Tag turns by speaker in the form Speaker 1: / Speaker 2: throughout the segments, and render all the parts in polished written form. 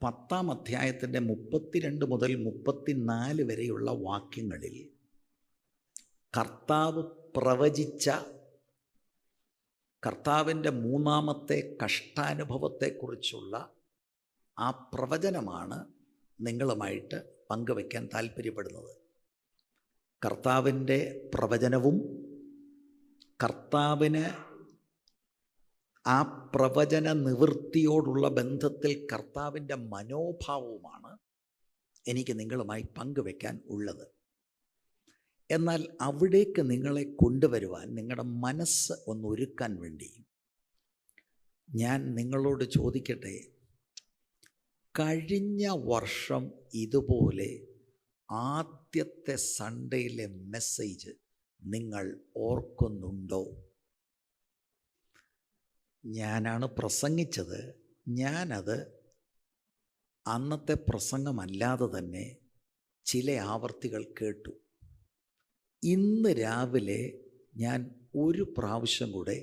Speaker 1: 10-ാം അധ്യായത്തിൻ്റെ 32 മുതൽ 34 വരെയുള്ള വാക്യങ്ങളിൽ കർത്താവ് പ്രവചിച്ച കർത്താവിൻ്റെ 3-ാമത്തെ കഷ്ടാനുഭവത്തെക്കുറിച്ചുള്ള ആ പ്രവചനമാണ് നിങ്ങളുമായിട്ട് പങ്കുവയ്ക്കാൻ താല്പര്യപ്പെടുന്നത്. കർത്താവിൻ്റെ പ്രവചനവും കർത്താവിന് ആ പ്രവചന നിവൃത്തിയോടുള്ള ബന്ധത്തിൽ കർത്താവിൻ്റെ മനോഭാവവുമാണ് എനിക്ക് നിങ്ങളുമായി പങ്കുവെക്കാൻ ഉള്ളത്. എന്നാൽ അവിടേക്ക് നിങ്ങളെ കൊണ്ടുവരുവാൻ, നിങ്ങളുടെ മനസ്സ് ഒന്ന് ഒരുക്കാൻ വേണ്ടി ഞാൻ നിങ്ങളോട് ചോദിക്കട്ടെ, കഴിഞ്ഞ വർഷം ഇതുപോലെ ആദ്യത്തെ സൺഡേയിലെ മെസ്സേജ് നിങ്ങൾ ഓർക്കുന്നുണ്ടോ? ഞാനാണ് പ്രസംഗിച്ചത്. ഞാനത് അന്നത്തെ പ്രസംഗമല്ലാതെ തന്നെ ചില ആവർത്തികൾ കേട്ടു. ഇന്ന് രാവിലെ ഞാൻ ഒരു പ്രാവശ്യം കൂടെ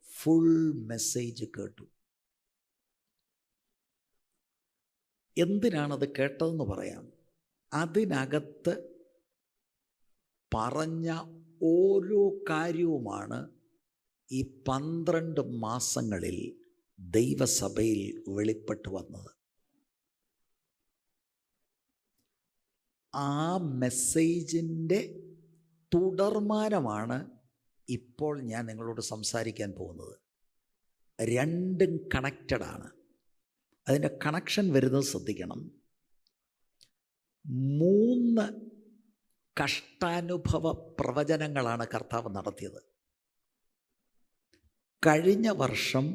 Speaker 1: ഫുൾ മെസ്സേജ് കേട്ടു. എന്തിനാണത് കേട്ടതെന്ന് പറയാം. അതിനകത്ത് പറഞ്ഞ ഓരോ കാര്യവുമാണ് ഈ 12 മാസങ്ങളിൽ ദൈവസഭയിൽ വെളിപ്പെട്ടു വന്നത്. ആ മെസ്സേജിൻ്റെ തുടർമാനമാണ് ഇപ്പോൾ ഞാൻ നിങ്ങളോട് സംസാരിക്കാൻ പോകുന്നത്. രണ്ടും കണക്റ്റഡാണ്. അതിൻ്റെ കണക്ഷൻ വരുന്നത് ശ്രദ്ധിക്കണം. 3 കഷ്ടാനുഭവ പ്രവചനങ്ങളാണ് കർത്താവ് നടത്തിയത്. കഴിഞ്ഞ വർഷം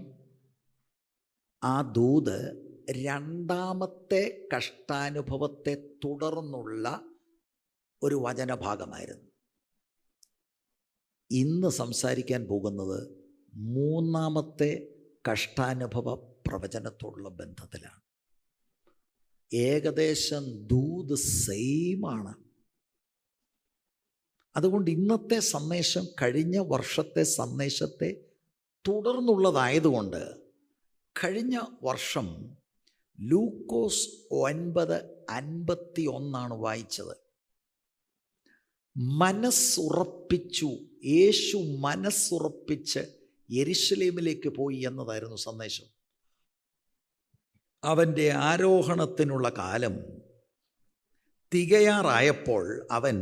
Speaker 1: ആ ദൂത് 2-ാമത്തെ കഷ്ടാനുഭവത്തെ തുടർന്നുള്ള ഒരു വചനഭാഗമായിരുന്നു. ഇന്ന് സംസാരിക്കാൻ പോകുന്നത് 3-ാമത്തെ കഷ്ടാനുഭവ പ്രവചനത്തോടുള്ള ബന്ധത്തിലാണ്. ഏകദേശം ദൂത് സെയിമാണ്. അതുകൊണ്ട് ഇന്നത്തെ സന്ദേശം കഴിഞ്ഞ വർഷത്തെ സന്ദേശത്തെ തുടർന്നുള്ളതായതുകൊണ്ട് കഴിഞ്ഞ വർഷം ലൂക്കോസ് 9:51 വായിച്ചത്. മനസ്സുറപ്പിച്ചു, യേശു മനസ്സുറപ്പിച്ച് യെരുശലേമിലേക്ക് പോയി എന്നതായിരുന്നു സന്ദേശം. അവൻ്റെ ആരോഹണത്തിനുള്ള കാലം തികയാറായപ്പോൾ അവൻ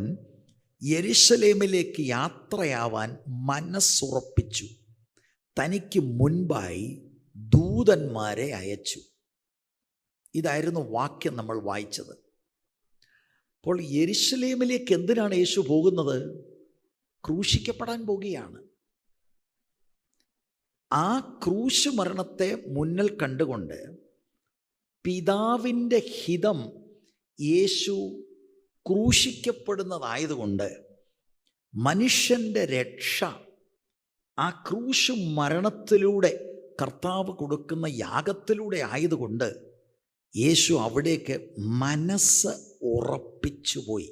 Speaker 1: യെരുശലേമിലേക്ക് യാത്രയാവാൻ മനസ്സുറപ്പിച്ചു. തനിക്ക് മുൻപായി ദൂതന്മാരെ അയച്ചു. ഇതായിരുന്നു വാക്യം നമ്മൾ വായിച്ചത്. അപ്പോൾ യെരുശലേമിലേക്ക് എന്തിനാണ് യേശു പോകുന്നത്? ക്രൂശിക്കപ്പെടാൻ പോകുകയാണ്. ആ ക്രൂശ് മരണത്തെ മുന്നിൽ കണ്ടുകൊണ്ട് പിതാവിൻ്റെ ഹിതം യേശു ക്രൂശിക്കപ്പെടുന്നതായതുകൊണ്ട് മനുഷ്യൻ്റെ രക്ഷ ആ ക്രൂശ് മരണത്തിലൂടെ കർത്താവ് കൊടുക്കുന്ന യാഗത്തിലൂടെ ആയതുകൊണ്ട് യേശു അവിടേക്ക് മനസ്സ് ഉറപ്പിച്ചുപോയി.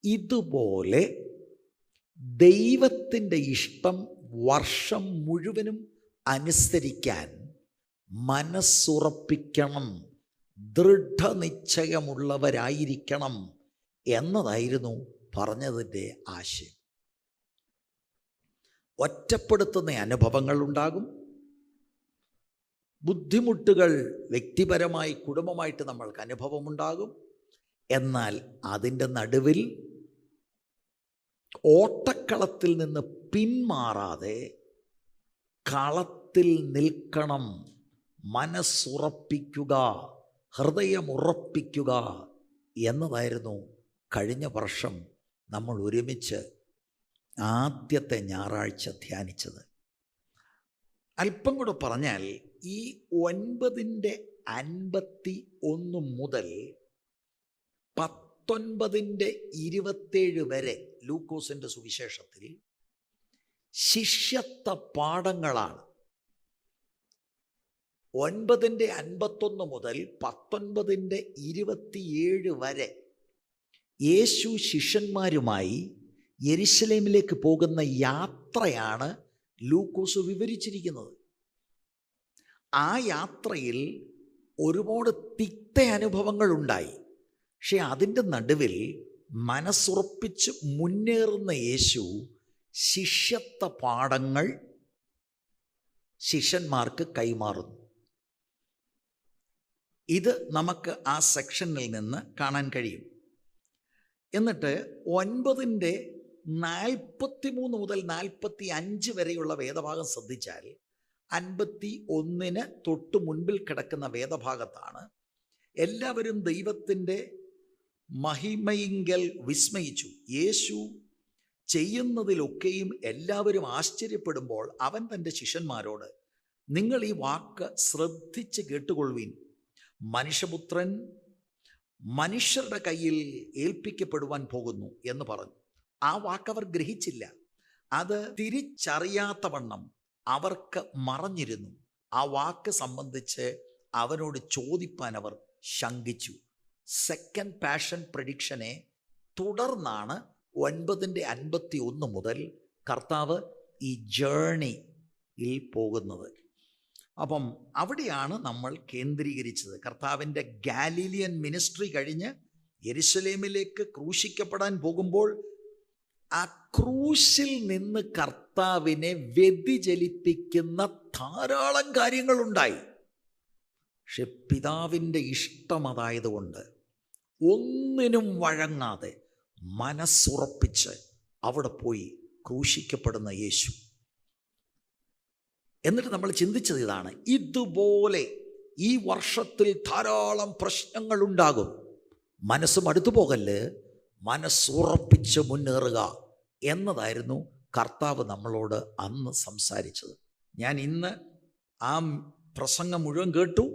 Speaker 1: ഇതുപോലെ ദൈവത്തിൻ്റെ ഇഷ്ടം വർഷം മുഴുവനും അനുസരിക്കാൻ മനസ്സുറപ്പിക്കണം, ദൃഢനിശ്ചയമുള്ളവരായിരിക്കണം എന്നതായിരുന്നു പറഞ്ഞതിൻ്റെ ആശയം. ഒറ്റപ്പെടുത്തുന്ന അനുഭവങ്ങളുണ്ടാകും, ബുദ്ധിമുട്ടുകൾ വ്യക്തിപരമായി കുടുംബമായിട്ട് നമ്മൾക്ക് അനുഭവമുണ്ടാകും. എന്നാൽ അതിൻ്റെ നടുവിൽ ഓട്ടക്കളത്തിൽ നിന്ന് പിന്മാറാതെ കളത്തിൽ നിൽക്കണം, മനസ്സുറപ്പിക്കുക, ഹൃദയമുറപ്പിക്കുക എന്നതായിരുന്നു കഴിഞ്ഞ വർഷം നമ്മൾ ഒരുമിച്ച് ആദ്യത്തെ ഞായറാഴ്ച ധ്യാനിച്ചത്. അല്പം കൂടെ പറഞ്ഞാൽ ഈ 9:51 മുതൽ 19:27 വരെ ലൂക്കോസിൻ്റെ സുവിശേഷത്തിൽ ശിഷ്യത്വ പാഠങ്ങളാണ്. 9:51 മുതൽ 19:27 വരെ യേശു ശിഷ്യന്മാരുമായി യെരുശലേമിലേക്ക് പോകുന്ന യാത്രയാണ് ലൂക്കോസ് വിവരിച്ചിരിക്കുന്നത്. ആ യാത്രയിൽ ഒരുപാട് തിക്ത അനുഭവങ്ങൾ ഉണ്ടായി. പക്ഷെ അതിൻ്റെ നടുവിൽ മനസ്സുറപ്പിച്ച് മുന്നേറുന്ന യേശു ശിഷ്യത്വ പാഠങ്ങൾ ശിഷ്യന്മാർക്ക് കൈമാറുന്നു. ഇത് നമുക്ക് ആ സെക്ഷനിൽ നിന്ന് കാണാൻ കഴിയും. എന്നിട്ട് 9:43 മുതൽ 45 വരെയുള്ള വേദഭാഗം ശ്രദ്ധിച്ചാൽ 51 തൊട്ട് മുൻപിൽ കിടക്കുന്ന വേദഭാഗത്താണ് എല്ലാവരും ദൈവത്തിൻ്റെ മഹിമയിങ്കൽ വിസ്മയിച്ചു. യേശു ചെയ്യുന്നതിലൊക്കെയും എല്ലാവരും ആശ്ചര്യപ്പെടുമ്പോൾ അവൻ തൻ്റെ ശിഷ്യന്മാരോട്, നിങ്ങൾ ഈ വാക്ക് ശ്രദ്ധിച്ച് കേട്ടുകൊള്ളുവിൻ. മനുഷ്യപുത്രൻ മനുഷ്യരുടെ കയ്യിൽ ഏൽപ്പിക്കപ്പെടുവാൻ പോകുന്നു എന്ന് പറഞ്ഞു. ആ വാക്ക് അവർ ഗ്രഹിച്ചില്ല. അത് തിരിച്ചറിയാത്ത വണ്ണം അവർക്ക് മറഞ്ഞിരുന്നു. ആ വാക്ക് സംബന്ധിച്ച് അവനോട് ചോദിപ്പാൻ അവർ ശങ്കിച്ചു. സെക്കൻഡ് പാഷൻ പ്രഡിക്ഷനെ തുടർന്നാണ് 9:51 മുതൽ കർത്താവ് ഈ ജേർണിയിൽ പോകുന്നത്. അപ്പം അവിടെയാണ് നമ്മൾ കേന്ദ്രീകരിച്ചത്. കർത്താവിൻ്റെ ഗാലീലിയൻ മിനിസ്ട്രി കഴിഞ്ഞ് യെരുശലേമിലേക്ക് ക്രൂശിക്കപ്പെടാൻ പോകുമ്പോൾ ആ ക്രൂശിൽ നിന്ന് കർത്താവിനെ വ്യതിചലിപ്പിക്കുന്ന ധാരാളം കാര്യങ്ങളുണ്ടായി. പക്ഷെ പിതാവിൻ്റെ ഇഷ്ടം അതായതുകൊണ്ട് ഒന്നിനും വഴങ്ങാതെ മനസ്സുറപ്പിച്ച് അവിടെ പോയി ക്രൂശിക്കപ്പെടുന്ന യേശു. എന്നിട്ട് നമ്മൾ ചിന്തിച്ചത് ഇതാണ്, ഇതുപോലെ ഈ വർഷത്തിൽ ധാരാളം പ്രശ്നങ്ങളുണ്ടാകും. മനസ്സ് മടുത്തു പോകല്ല്, മനസ്സുറപ്പിച്ച് മുന്നേറുക എന്നതായിരുന്നു കർത്താവ് നമ്മളോട് അന്ന് സംസാരിച്ചത്. ഞാൻ ഇന്ന് ആ പ്രസംഗം മുഴുവൻ കേട്ടു.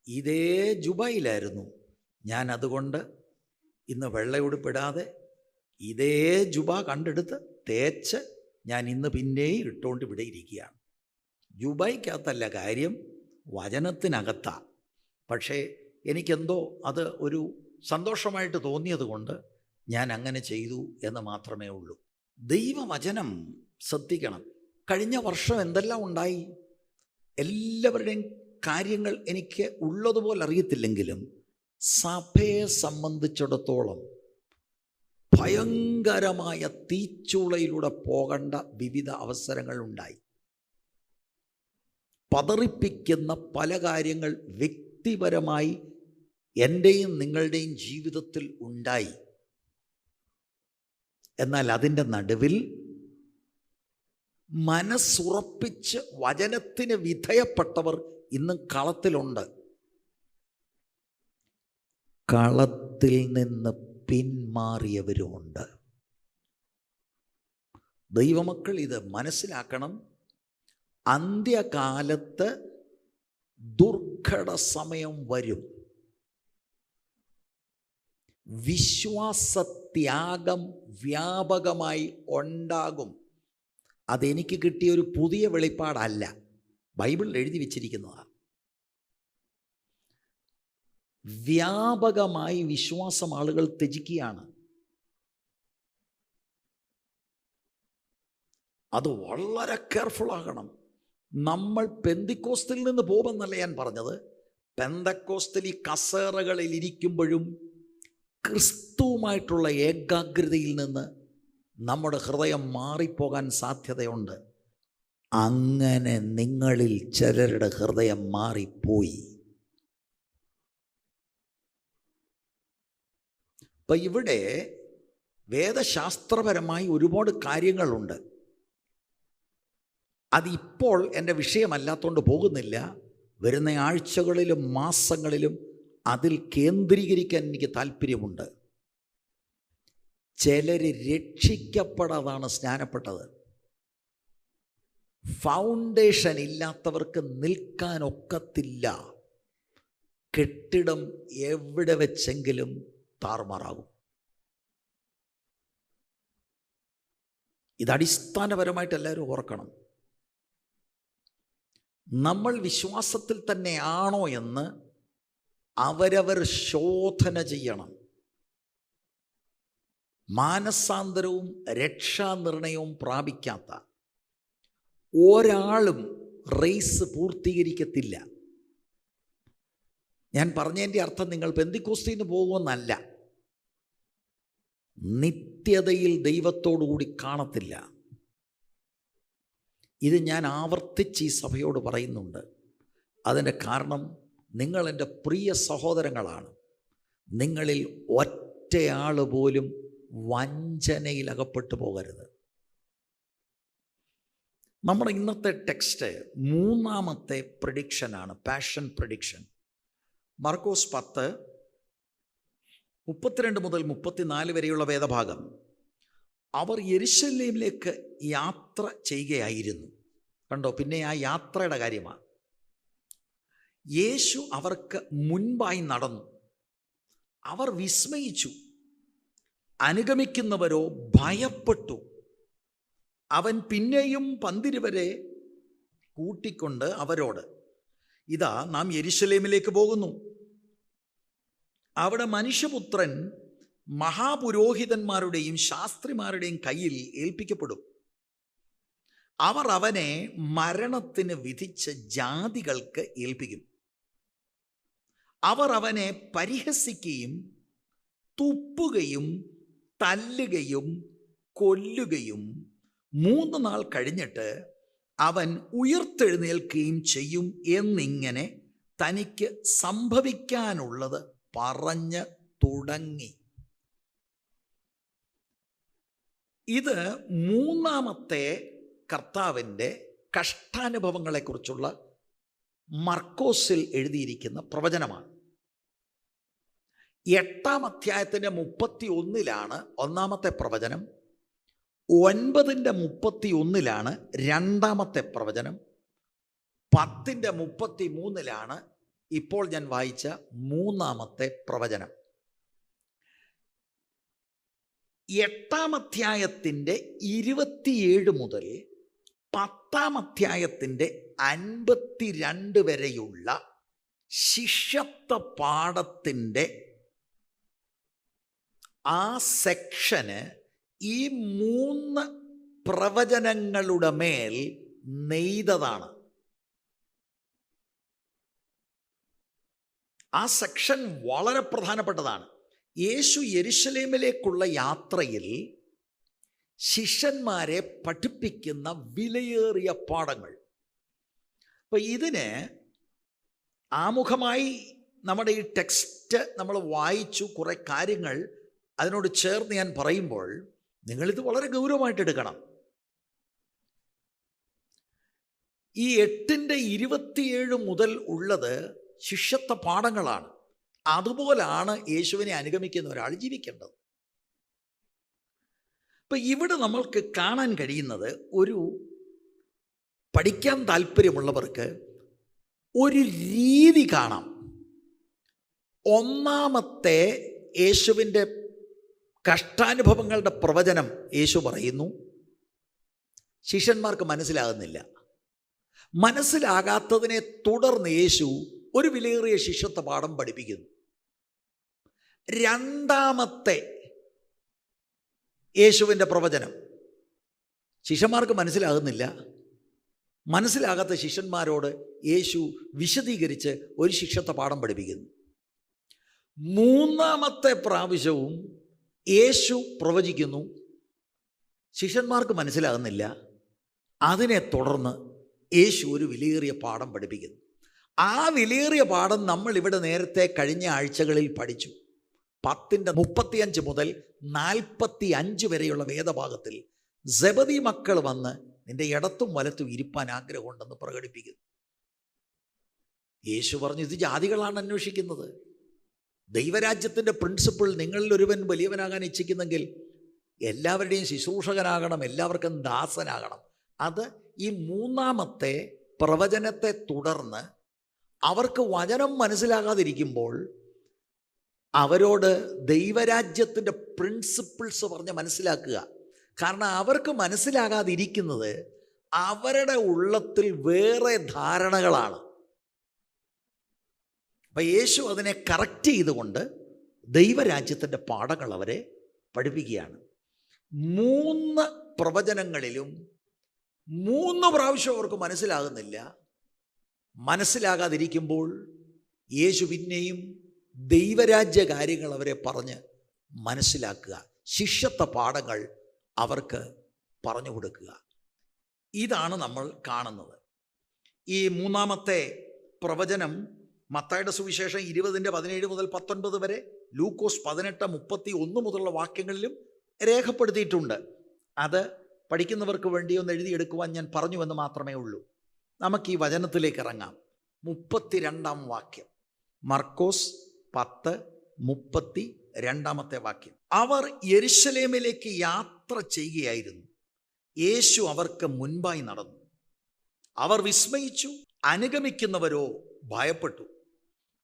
Speaker 1: ഇതേ ജുബയിലായിരുന്നു ഞാൻ. അതുകൊണ്ട് ഇന്ന് വെള്ളയുടുപ്പിടാതെ ഇതേ ജുബ കണ്ടെടുത്ത് തേച്ച് ഞാൻ ഇന്ന് പിന്നെയും ഇട്ടുകൊണ്ട് ഇവിടെ ഇരിക്കുകയാണ്. ജുബൈക്കകത്തല്ല കാര്യം, വചനത്തിനകത്താണ്. പക്ഷേ എനിക്കെന്തോ അത് ഒരു സന്തോഷമായിട്ട് തോന്നിയത് കൊണ്ട് ഞാൻ അങ്ങനെ ചെയ്തു എന്ന് മാത്രമേ ഉള്ളൂ. ദൈവവചനം ശ്രദ്ധിക്കണം. കഴിഞ്ഞ വർഷം എന്തെല്ലാം ഉണ്ടായി, എല്ലാവരുടെയും കാര്യങ്ങൾ എനിക്ക് ഉള്ളതുപോലെ അറിയത്തില്ലെങ്കിലും സഭയെ സംബന്ധിച്ചിടത്തോളം ഭയങ്കരമായ തീച്ചൂളയിലൂടെ പോകേണ്ട വിവിധ അവസരങ്ങൾ ഉണ്ടായി. പതറിപ്പിക്കുന്ന പല കാര്യങ്ങൾ വ്യക്തിപരമായി എൻ്റെയും നിങ്ങളുടെയും ജീവിതത്തിൽ ഉണ്ടായി. എന്നാൽ അതിൻ്റെ നടുവിൽ മനസ്സുറപ്പിച്ച് വചനത്തിന് വിധേയപ്പെട്ടവർ ഇന്നും കളത്തിലുണ്ട്. കളത്തിൽ നിന്ന് പിന്മാറിയവരുമുണ്ട്. ദൈവമക്കൾ ഇത് മനസ്സിലാക്കണം. അന്ത്യകാലത്ത് ദുർഘട സമയം വരും. വിശ്വാസത്യാഗം വ്യാപകമായി ഉണ്ടാകും. അതെനിക്ക് കിട്ടിയ ഒരു പുതിയ വെളിപ്പാടല്ല, ബൈബിളിൽ എഴുതി വച്ചിരിക്കുന്നതാണ്. വ്യാപകമായി വിശ്വാസം ആളുകൾ ത്യജിക്കുകയാണ്. അത് വളരെ കെയർഫുൾ ആകണം. നമ്മൾ പെന്തിക്കോസ്തിൽ നിന്ന് പോകുമെന്നല്ല ഞാൻ പറഞ്ഞത്. പെന്തക്കോസ്തിൽ ഈ കസേറകളിൽ ഇരിക്കുമ്പോഴും ക്രിസ്തുവുമായിട്ടുള്ള ഏകാഗ്രതയിൽ നിന്ന് നമ്മുടെ ഹൃദയം മാറിപ്പോകാൻ സാധ്യതയുണ്ട്. അങ്ങനെ നിങ്ങളിൽ ചിലരുടെ ഹൃദയം മാറിപ്പോയി. അപ്പം ഇവിടെ വേദശാസ്ത്രപരമായി ഒരുപാട് കാര്യങ്ങളുണ്ട്. അതിപ്പോൾ എൻ്റെ വിഷയമല്ലാത്തതുകൊണ്ട് പോകുന്നില്ല. വരുന്ന ആഴ്ചകളിലും മാസങ്ങളിലും അതിൽ കേന്ദ്രീകരിക്കാൻ എനിക്ക് താല്പര്യമുണ്ട്. ചിലർ രക്ഷിക്കപ്പെടാതാണ് സ്നാനപ്പെട്ടത്. ഫൗണ്ടേഷൻ ഇല്ലാത്തവർക്ക് നിൽക്കാനൊക്കത്തില്ല. കെട്ടിടം എവിടെ വെച്ചെങ്കിലും താറുമാറാകും. ഇത് അടിസ്ഥാനപരമായിട്ട് എല്ലാവരും ഓർക്കണം. നമ്മൾ വിശ്വാസത്തിൽ തന്നെയാണോ എന്ന് അവരവർ ശോധന ചെയ്യണം. മാനസാന്തരവും രക്ഷാനിർണയവും പ്രാപിക്കാത്ത ഒരാളും റേസ് പൂർത്തീകരിക്കത്തില്ല. ഞാൻ പറഞ്ഞതിൻ്റെ അർത്ഥം നിങ്ങൾ പെന്തിക്കോസ്തിൽ നിന്ന് പോകുമെന്നല്ല, നിത്യതയിൽ ദൈവത്തോടുകൂടി കാണത്തില്ല. ഇത് ഞാൻ ആവർത്തിച്ച് ഈ സഭയോട് പറയുന്നുണ്ട്. അതിൻ്റെ കാരണം നിങ്ങൾ എൻ്റെ പ്രിയ സഹോദരങ്ങളാണ്. നിങ്ങളിൽ ഒറ്റയാൾ പോലും വഞ്ചനയിൽ അകപ്പെട്ടു പോകരുത്. നമ്മുടെ ഇന്നത്തെ ടെക്സ്റ്റ് മൂന്നാമത്തെ പ്രഡിക്ഷനാണ്, പാഷൻ പ്രഡിക്ഷൻ. മർക്കോസ് 10:32 മുതൽ 34 വരെയുള്ള വേദഭാഗം. അവർ യെരുശലേമിലേക്ക് യാത്ര ചെയ്യുകയായിരുന്നു. കണ്ടോ, പിന്നെ ആ യാത്രയുടെ കാര്യമാണ്. യേശു അവർക്ക് മുൻപായി നടന്നു. അവർ വിസ്മയിച്ചു, അനുഗമിക്കുന്നവരോ ഭയപ്പെട്ടു. അവൻ പിന്നെയും 12 വരെ കൂട്ടിക്കൊണ്ട് അവരോട്, ഇതാ നാം യെരുശലേമിലേക്ക് പോകുന്നു. അവിടെ മനുഷ്യപുത്രൻ മഹാപുരോഹിതന്മാരുടെയും ശാസ്ത്രിമാരുടെയും കയ്യിൽ ഏൽപ്പിക്കപ്പെടും. അവർ അവനെ മരണത്തിന് വിധിച്ച് ജാതികൾക്ക് ഏൽപ്പിക്കും. അവർ അവനെ പരിഹസിക്കുകയും തുപ്പുകയും തല്ലുകയും കൊല്ലുകയും 3 നാൾ കഴിഞ്ഞിട്ട് അവൻ ഉയർത്തെഴുന്നേൽക്കുകയും ചെയ്യും എന്നിങ്ങനെ തനിക്ക് സംഭവിക്കാനുള്ളത് പറഞ്ഞ് തുടങ്ങി. ഇത് മൂന്നാമത്തെ കർത്താവിൻ്റെ കഷ്ടാനുഭവങ്ങളെക്കുറിച്ചുള്ള മർക്കോസിൽ എഴുതിയിരിക്കുന്ന പ്രവചനമാണ്. 8-ാം അധ്യായത്തിൻ്റെ 31-ലാണ് ഒന്നാമത്തെ പ്രവചനം, 9-ന്റെ 31-ലാണ് രണ്ടാമത്തെ പ്രവചനം, 10-ന്റെ 33-ലാണ് ഇപ്പോൾ ഞാൻ വായിച്ച മൂന്നാമത്തെ പ്രവചനം. 8-ാം അധ്യായത്തിൻ്റെ 27 മുതൽ 10-ാം അധ്യായത്തിൻ്റെ 52 വരെയുള്ള ശിഷ്യത്വ പാഠത്തിൻ്റെ ആ സെക്ഷന് ഈ 3 പ്രവചനങ്ങളുടെ മേൽ നെയ്തതാണ്. ആ സെക്ഷൻ വളരെ പ്രധാനപ്പെട്ടതാണ്. യേശു യെരുശലേമിലേക്കുള്ള യാത്രയിൽ ശിഷ്യന്മാരെ പഠിപ്പിക്കുന്ന വിലയേറിയ പാഠങ്ങൾ. അപ്പം ഇതിന് ആമുഖമായി നമ്മുടെ ഈ ടെക്സ്റ്റ് നമ്മൾ വായിച്ചു, കുറേ കാര്യങ്ങൾ അതിനോട് ചേർന്ന് ഞാൻ പറയുമ്പോൾ നിങ്ങളിത് വളരെ ഗൗരവമായിട്ട് എടുക്കണം. ഈ 8-ന്റെ 27 മുതൽ ഉള്ളത് ശിഷ്യത്വ പാഠങ്ങളാണ്. അതുപോലാണ് യേശുവിനെ അനുഗമിക്കുന്ന ഒരാൾ ജീവിക്കേണ്ടത്. ഇപ്പം ഇവിടെ നമ്മൾക്ക് കാണാൻ കഴിയുന്നത്, ഒരു പഠിക്കാൻ താല്പര്യമുള്ളവർക്ക് ഒരു രീതി കാണാം. ഒന്നാമത്തെ യേശുവിൻ്റെ കഷ്ടാനുഭവങ്ങളുടെ പ്രവചനം യേശു പറയുന്നു, ശിഷ്യന്മാർക്ക് മനസ്സിലാകുന്നില്ല. മനസ്സിലാകാത്തതിനെ തുടർന്ന് യേശു ഒരു വിലയേറിയ ശിഷ്യത്വ പാഠം പഠിപ്പിക്കുന്നു. രണ്ടാമത്തെ യേശുവിൻ്റെ പ്രവചനം ശിഷ്യന്മാർക്ക് മനസ്സിലാകുന്നില്ല. മനസ്സിലാകാത്ത ശിഷ്യന്മാരോട് യേശു വിശദീകരിച്ച് ഒരു ശിഷ്യത്വ പാഠം പഠിപ്പിക്കുന്നു. മൂന്നാമത്തെ പ്രാവശ്യവും യേശു പ്രവചിക്കുന്നു, ശിഷ്യന്മാർക്ക് മനസ്സിലാകുന്നില്ല. അതിനെ തുടർന്ന് യേശു ഒരു വിലയേറിയ പാഠം പഠിപ്പിക്കുന്നു. ആ വിലയേറിയ പാഠം നമ്മൾ ഇവിടെ നേരത്തെ കഴിഞ്ഞ ആഴ്ചകളിൽ പഠിച്ചു. 10-ന്റെ 35 മുതൽ 45 വരെയുള്ള വേദഭാഗത്തിൽ സെബദി മക്കൾ വന്ന് നിന്റെ ഇടത്തും വലത്തും ഇരിപ്പാൻ ആഗ്രഹമുണ്ടെന്ന് പ്രകടിപ്പിക്കുന്നു. യേശു പറഞ്ഞു, ഇത് ജാതികളാണ് അന്വേഷിക്കുന്നത്. ദൈവരാജ്യത്തിൻ്റെ പ്രിൻസിപ്പിൾ, നിങ്ങളിൽ ഒരുവൻ വലിയവനാകാൻ ഇച്ഛിക്കുന്നെങ്കിൽ എല്ലാവരുടെയും ശുശ്രൂഷകനാകണം, എല്ലാവർക്കും ദാസനാകണം. അത് ഈ മൂന്നാമത്തെ പ്രവചനത്തെ തുടർന്ന് അവർക്ക് വചനം മനസ്സിലാകാതിരിക്കുമ്പോൾ അവരോട് ദൈവരാജ്യത്തിൻ്റെ പ്രിൻസിപ്പിൾസ് പറഞ്ഞ് മനസ്സിലാക്കുക. കാരണം അവർക്ക് മനസ്സിലാകാതിരിക്കുന്നത് അവരുടെ ഉള്ളത്തിൽ വേറെ ധാരണകളാണ്. അപ്പം യേശു അതിനെ കറക്റ്റ് ചെയ്തുകൊണ്ട് ദൈവരാജ്യത്തിൻ്റെ പാഠങ്ങൾ അവരെ പഠിപ്പിക്കുകയാണ്. 3 പ്രവചനങ്ങളിലും 3 പ്രാവശ്യം അവർക്ക് മനസ്സിലാകുന്നില്ല. മനസ്സിലാകാതിരിക്കുമ്പോൾ യേശു പിന്നെയും ദൈവരാജ്യ കാര്യങ്ങൾ അവരെ പറഞ്ഞ് മനസ്സിലാക്കുക, ശിഷ്യത്വ പാഠങ്ങൾ അവർക്ക് പറഞ്ഞു കൊടുക്കുക. ഇതാണ് നമ്മൾ കാണുന്നത്. ഈ മൂന്നാമത്തെ പ്രവചനം മത്തായിയുടെ സുവിശേഷം 20:17 മുതൽ 19 വരെ, ലൂക്കോസ് 18:31 മുതലുള്ള വാക്യങ്ങളിലും രേഖപ്പെടുത്തിയിട്ടുണ്ട്. അത് പഠിക്കുന്നവർക്ക് വേണ്ടി ഒന്ന് എഴുതിയെടുക്കുവാൻ ഞാൻ പറഞ്ഞുവെന്ന് മാത്രമേ ഉള്ളൂ. നമുക്ക് ഈ വചനത്തിലേക്ക് ഇറങ്ങാം. 32-ാം വാക്യം, മർക്കോസ് 10:32 വാക്യം. അവർ യെരുശലേമിലേക്ക് യാത്ര ചെയ്യുകയായിരുന്നു. യേശു അവർക്ക് മുൻപായി നടന്നു. അവർ വിസ്മയിച്ചു, അനുഗമിക്കുന്നവരോ ഭയപ്പെട്ടു.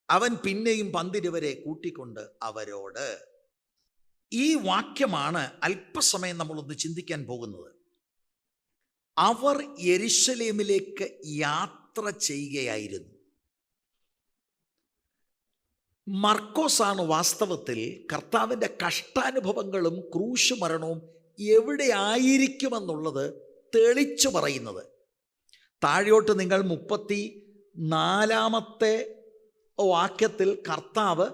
Speaker 1: അവൻ പിന്നെയും 12 കൂട്ടിക്കൊണ്ട് അവരോട്. ഈ വാക്യമാണ് അല്പസമയം നമ്മളൊന്ന് ചിന്തിക്കാൻ പോകുന്നത്. അവർ യെരുശലേമിലേക്ക് യാത്ര ചെയ്യുകയായിരുന്നു. മർക്കോസാണ് വാസ്തവത്തിൽ കർത്താവിൻ്റെ കഷ്ടാനുഭവങ്ങളും ക്രൂശ് മരണവും എവിടെ ആയിരിക്കുമെന്നുള്ളത് തെളിച്ചു പറയുന്നത്. താഴോട്ട് നിങ്ങൾ 34-ാമത്തെ വാക്യത്തിൽ കർത്താവ്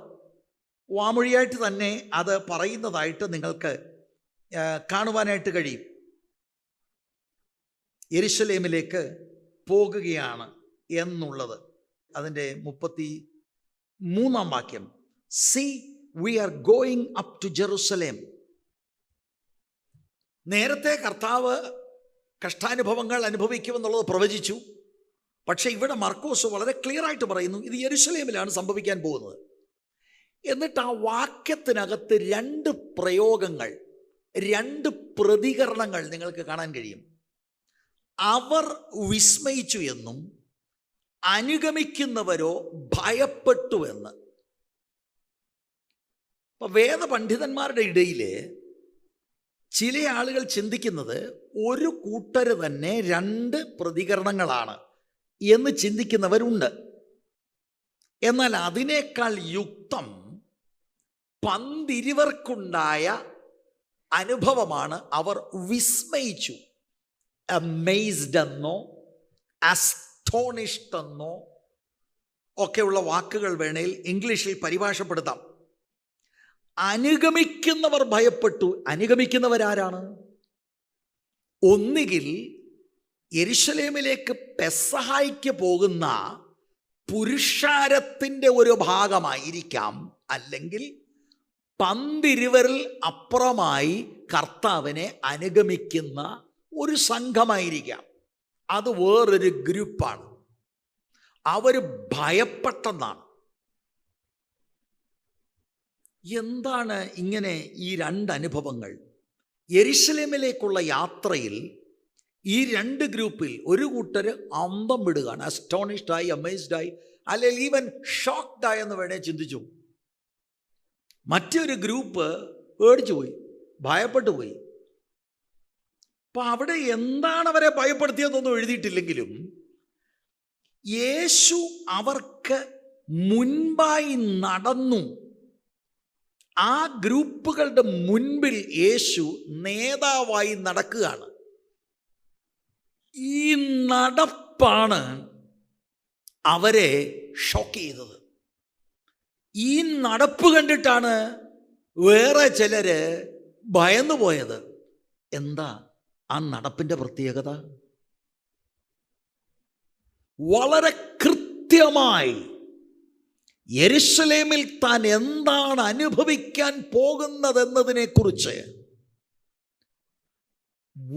Speaker 1: വാമൊഴിയായിട്ട് തന്നെ അത് പറയുന്നതായിട്ട് നിങ്ങൾക്ക് കാണുവാനായിട്ട് കഴിയും. യെരുശലേമിലേക്ക് പോകുകയാണ് എന്നുള്ളത്. അതിൻ്റെ 33-ാം വാക്യം, see we are going up to Jerusalem. നേരത്തെ കർത്താവ് കഷ്ടാനുഭവങ്ങൾ അനുഭവിക്കുമെന്നുള്ളത് പ്രവചിച്ചു. പക്ഷേ ഇവിടെ മർക്കോസ് വളരെ ക്ലിയറായിട്ട് പറയുന്നു, ഇത് യെരുശലേമിലാണ് സംഭവിക്കാൻ പോകുന്നത്. എന്നിട്ട് ആ വാക്യത്തിനകത്ത് 2 പ്രയോഗങ്ങൾ, 2 പ്രതികരണങ്ങൾ നിങ്ങൾക്ക് കാണാൻ കഴിയും. അവർ വിസ്മയിച്ചു എന്നും അനുഗമിക്കുന്നവരോ ഭയപ്പെട്ടു എന്ന്. അപ്പം വേദപണ്ഡിതന്മാരുടെ ഇടയിൽ ചില ആളുകൾ ചിന്തിക്കുന്നത് ഒരു കൂട്ടർ തന്നെ 2 പ്രതികരണങ്ങളാണ് എന്ന് ചിന്തിക്കുന്നവരുണ്ട്. എന്നാൽ അതിനേക്കാൾ യുക്തം 12 അനുഭവമാണ്. അവർ വിസ്മയിച്ചു, അമേസ്ഡ് എന്നോ അസ്റ്റോണിഷ്ഡ് എന്നോ ഒക്കെയുള്ള വാക്കുകൾ വേണേൽ ഇംഗ്ലീഷിൽ പരിഭാഷപ്പെടുത്താം. അനുഗമിക്കുന്നവർ ഭയപ്പെട്ടു. അനുഗമിക്കുന്നവരാരാണ്? ഒന്നുകിൽ യെരുശലേമിലേക്ക് പെസഹായ്ക്ക് പോകുന്ന പുരുഷാരത്തിൻ്റെ ഒരു ഭാഗമായിരിക്കാം, അല്ലെങ്കിൽ 12 അപ്പുറമായി കർത്താവിനെ അനുഗമിക്കുന്ന ഒരു സംഘമായിരിക്കാം. അത് വേറൊരു ഗ്രൂപ്പാണ്. അവർ ഭയപ്പെട്ടെന്നാണ്. എന്താണ് ഇങ്ങനെ ഈ 2 അനുഭവങ്ങൾ? യെരുശലേമിലേക്കുള്ള യാത്രയിൽ ഈ 2 ഗ്രൂപ്പിൽ ഒരു കൂട്ടർ അന്തം വിടുകയാണ്, അസ്റ്റോണിഷ്ഡായി, അമേസ്ഡായി, അല്ലെങ്കിൽ ഈവൻ ഷോക്ക്ഡായി എന്ന് വേണേൽ ചിന്തിച്ചു. മറ്റൊരു ഗ്രൂപ്പ് പേടിച്ചു പോയി, ഭയപ്പെട്ടു പോയി. അപ്പം അവിടെ എന്താണ് അവരെ ഭയപ്പെടുത്തിയതെന്നൊന്നും എഴുതിയിട്ടില്ലെങ്കിലും യേശു അവർക്ക് മുൻപായി നടന്നു. ആ ഗ്രൂപ്പുകളുടെ മുൻപിൽ യേശു നേതാവായി നടക്കുകയാണ്. ഈ നടപ്പാണ് അവരെ ഷോക്ക് ചെയ്തത്. ഈ നടപ്പ് കണ്ടിട്ടാണ് വേറെ ചിലര് ഭയന്നു പോയത്. എന്താ ആ നടപ്പിൻ്റെ പ്രത്യേകത? വളരെ കൃത്യമായി യെരുശലേമിൽ താൻ എന്താണ് അനുഭവിക്കാൻ പോകുന്നതെന്നതിനെക്കുറിച്ച്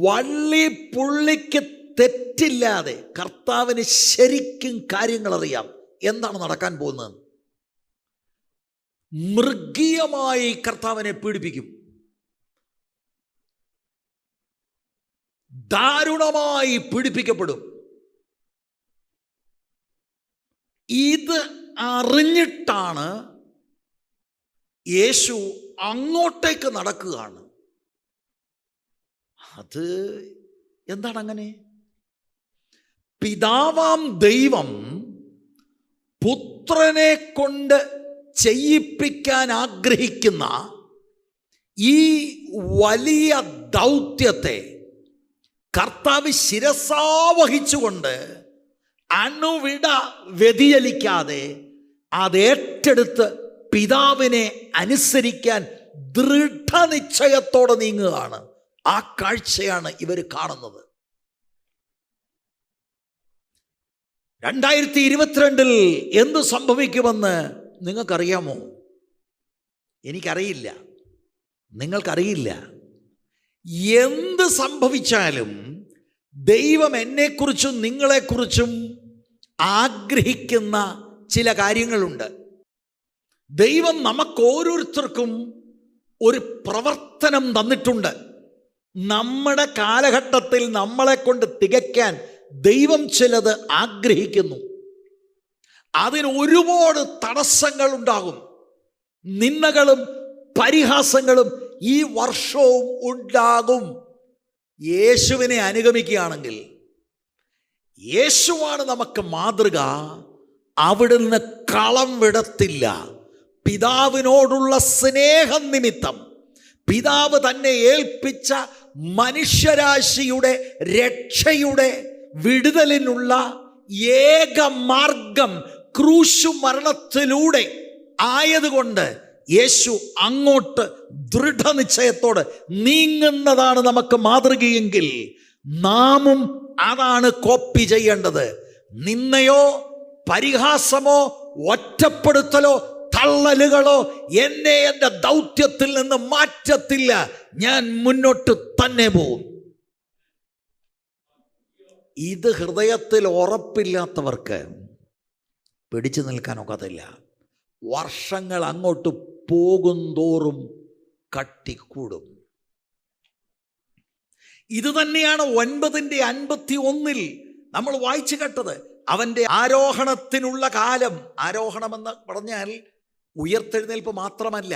Speaker 1: വള്ളി പുള്ളിക്ക് തെറ്റില്ലാതെ കർത്താവിന് ശരിക്കും കാര്യങ്ങൾ അറിയാം. എന്താണ് നടക്കാൻ പോകുന്നത്? മൃഗീയമായി കർത്താവിനെ പീഡിപ്പിക്കും, ദാരുണമായി പീഡിപ്പിക്കപ്പെടും. ഇത് അറിഞ്ഞിട്ടാണ് യേശു അങ്ങോട്ടേക്ക് നടക്കുകയാണ്. അത് എന്താണ് അങ്ങനെ? പിതാവാം ദൈവം പുത്രനെ കൊണ്ട് ചെയ്യിപ്പിക്കാൻ ആഗ്രഹിക്കുന്ന ഈ വലിയ ദൗത്യത്തെ കർത്താവ് ശിരസാ വഹിച്ചുകൊണ്ട് അണുവിട വ്യതിചലിക്കാതെ അതേറ്റെടുത്ത് പിതാവിനെ അനുസരിക്കാൻ ദൃഢനിശ്ചയത്തോടെ നീങ്ങുകയാണ്. ആ കാഴ്ചയാണ് ഇവർ കാണുന്നത്. 2022 എന്ത് സംഭവിക്കുമെന്ന് നിങ്ങൾക്കറിയാമോ? എനിക്കറിയില്ല, നിങ്ങൾക്കറിയില്ല. എന്ത് സംഭവിച്ചാലും ദൈവം എന്നെക്കുറിച്ചും നിങ്ങളെക്കുറിച്ചും ആഗ്രഹിക്കുന്ന ചില കാര്യങ്ങളുണ്ട്. ദൈവം നമുക്ക് ഓരോരുത്തർക്കും ഒരു പ്രവർത്തനം തന്നിട്ടുണ്ട്. നമ്മുടെ കാലഘട്ടത്തിൽ നമ്മളെ കൊണ്ട് തികയ്ക്കാൻ ദൈവം ചിലത് ആഗ്രഹിക്കുന്നു. അതിന് ഒരുപാട് തടസ്സങ്ങൾ ഉണ്ടാകും, നിന്ദകളും പരിഹാസങ്ങളും ഈ വർഷവും ഉണ്ടാകും. യേശുവിനെ അനുഗമിക്കുകയാണെങ്കിൽ, യേശുവാണ് നമുക്ക് മാതൃക. അവിടുന്ന് കളം വിടത്തില്ല. പിതാവിനോടുള്ള സ്നേഹം നിമിത്തം പിതാവ് തന്നെ ഏൽപ്പിച്ച മനുഷ്യരാശിയുടെ രക്ഷയുടെ വിടുതലിനുള്ള ഏക മാർഗം ക്രൂശു മരണത്തിലൂടെ ആയതുകൊണ്ട് യേശു അങ്ങോട്ട് ദൃഢനിശ്ചയത്തോടെ നീങ്ങുന്നതാണ് നമുക്ക് മാതൃകയെങ്കിൽ നാമും അതാണ് കോപ്പി ചെയ്യേണ്ടത്. നിന്നയോ പരിഹാസമോ ഒറ്റപ്പെടുത്തലോ തള്ളലുകളോ എന്നെ എൻ്റെ ദൗത്യത്തിൽ നിന്ന് മാറ്റത്തില്ല. ഞാൻ മുന്നോട്ട് തന്നെ പോകും. ഇത് ഹൃദയത്തിൽ ഉറപ്പില്ലാത്തവർക്ക് പിടിച്ചു നിൽക്കാനൊക്കത്തില്ല. വർഷങ്ങൾ അങ്ങോട്ട് പോകുന്തോറും കട്ടിക്കൂടും. ഇത് തന്നെയാണ് 9:51 നമ്മൾ വായിച്ചു കേട്ടത്. അവൻ്റെ ആരോഹണത്തിനുള്ള കാലം. ആരോഹണമെന്ന് പറഞ്ഞാൽ ഉയർത്തെഴുന്നേൽപ്പ് മാത്രമല്ല,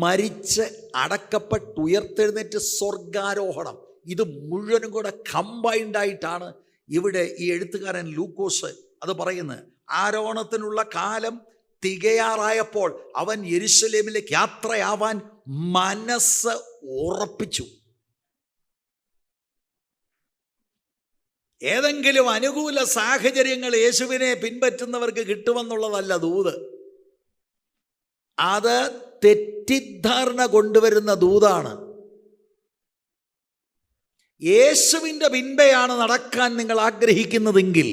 Speaker 1: മരിച്ച് അടക്കപ്പെട്ട് ഉയർത്തെഴുന്നേറ്റ് സ്വർഗാരോഹണം. ഇത് മുഴുവനും കൂടെ കമ്പൈൻഡായിട്ടാണ് ഇവിടെ ഈ എഴുത്തുകാരൻ ലൂക്കോസ് അത് പറയുന്നത്. ആരോഹണത്തിനുള്ള കാലം തികയാറായപ്പോൾ അവൻ യെരുശലേമിലേക്ക് യാത്രയാവാൻ മനസ്സ് ഉറപ്പിച്ചു. ഏതെങ്കിലും അനുകൂല സാഹചര്യങ്ങൾ യേശുവിനെ പിൻപറ്റുന്നവർക്ക് കിട്ടുമെന്നുള്ളതല്ല ദൂത്. അത് തെറ്റിദ്ധാരണ കൊണ്ടുവരുന്ന ദൂതാണ്. യേശുവിൻ്റെ പിൻപെയാണ് നടക്കാൻ നിങ്ങൾ ആഗ്രഹിക്കുന്നതെങ്കിൽ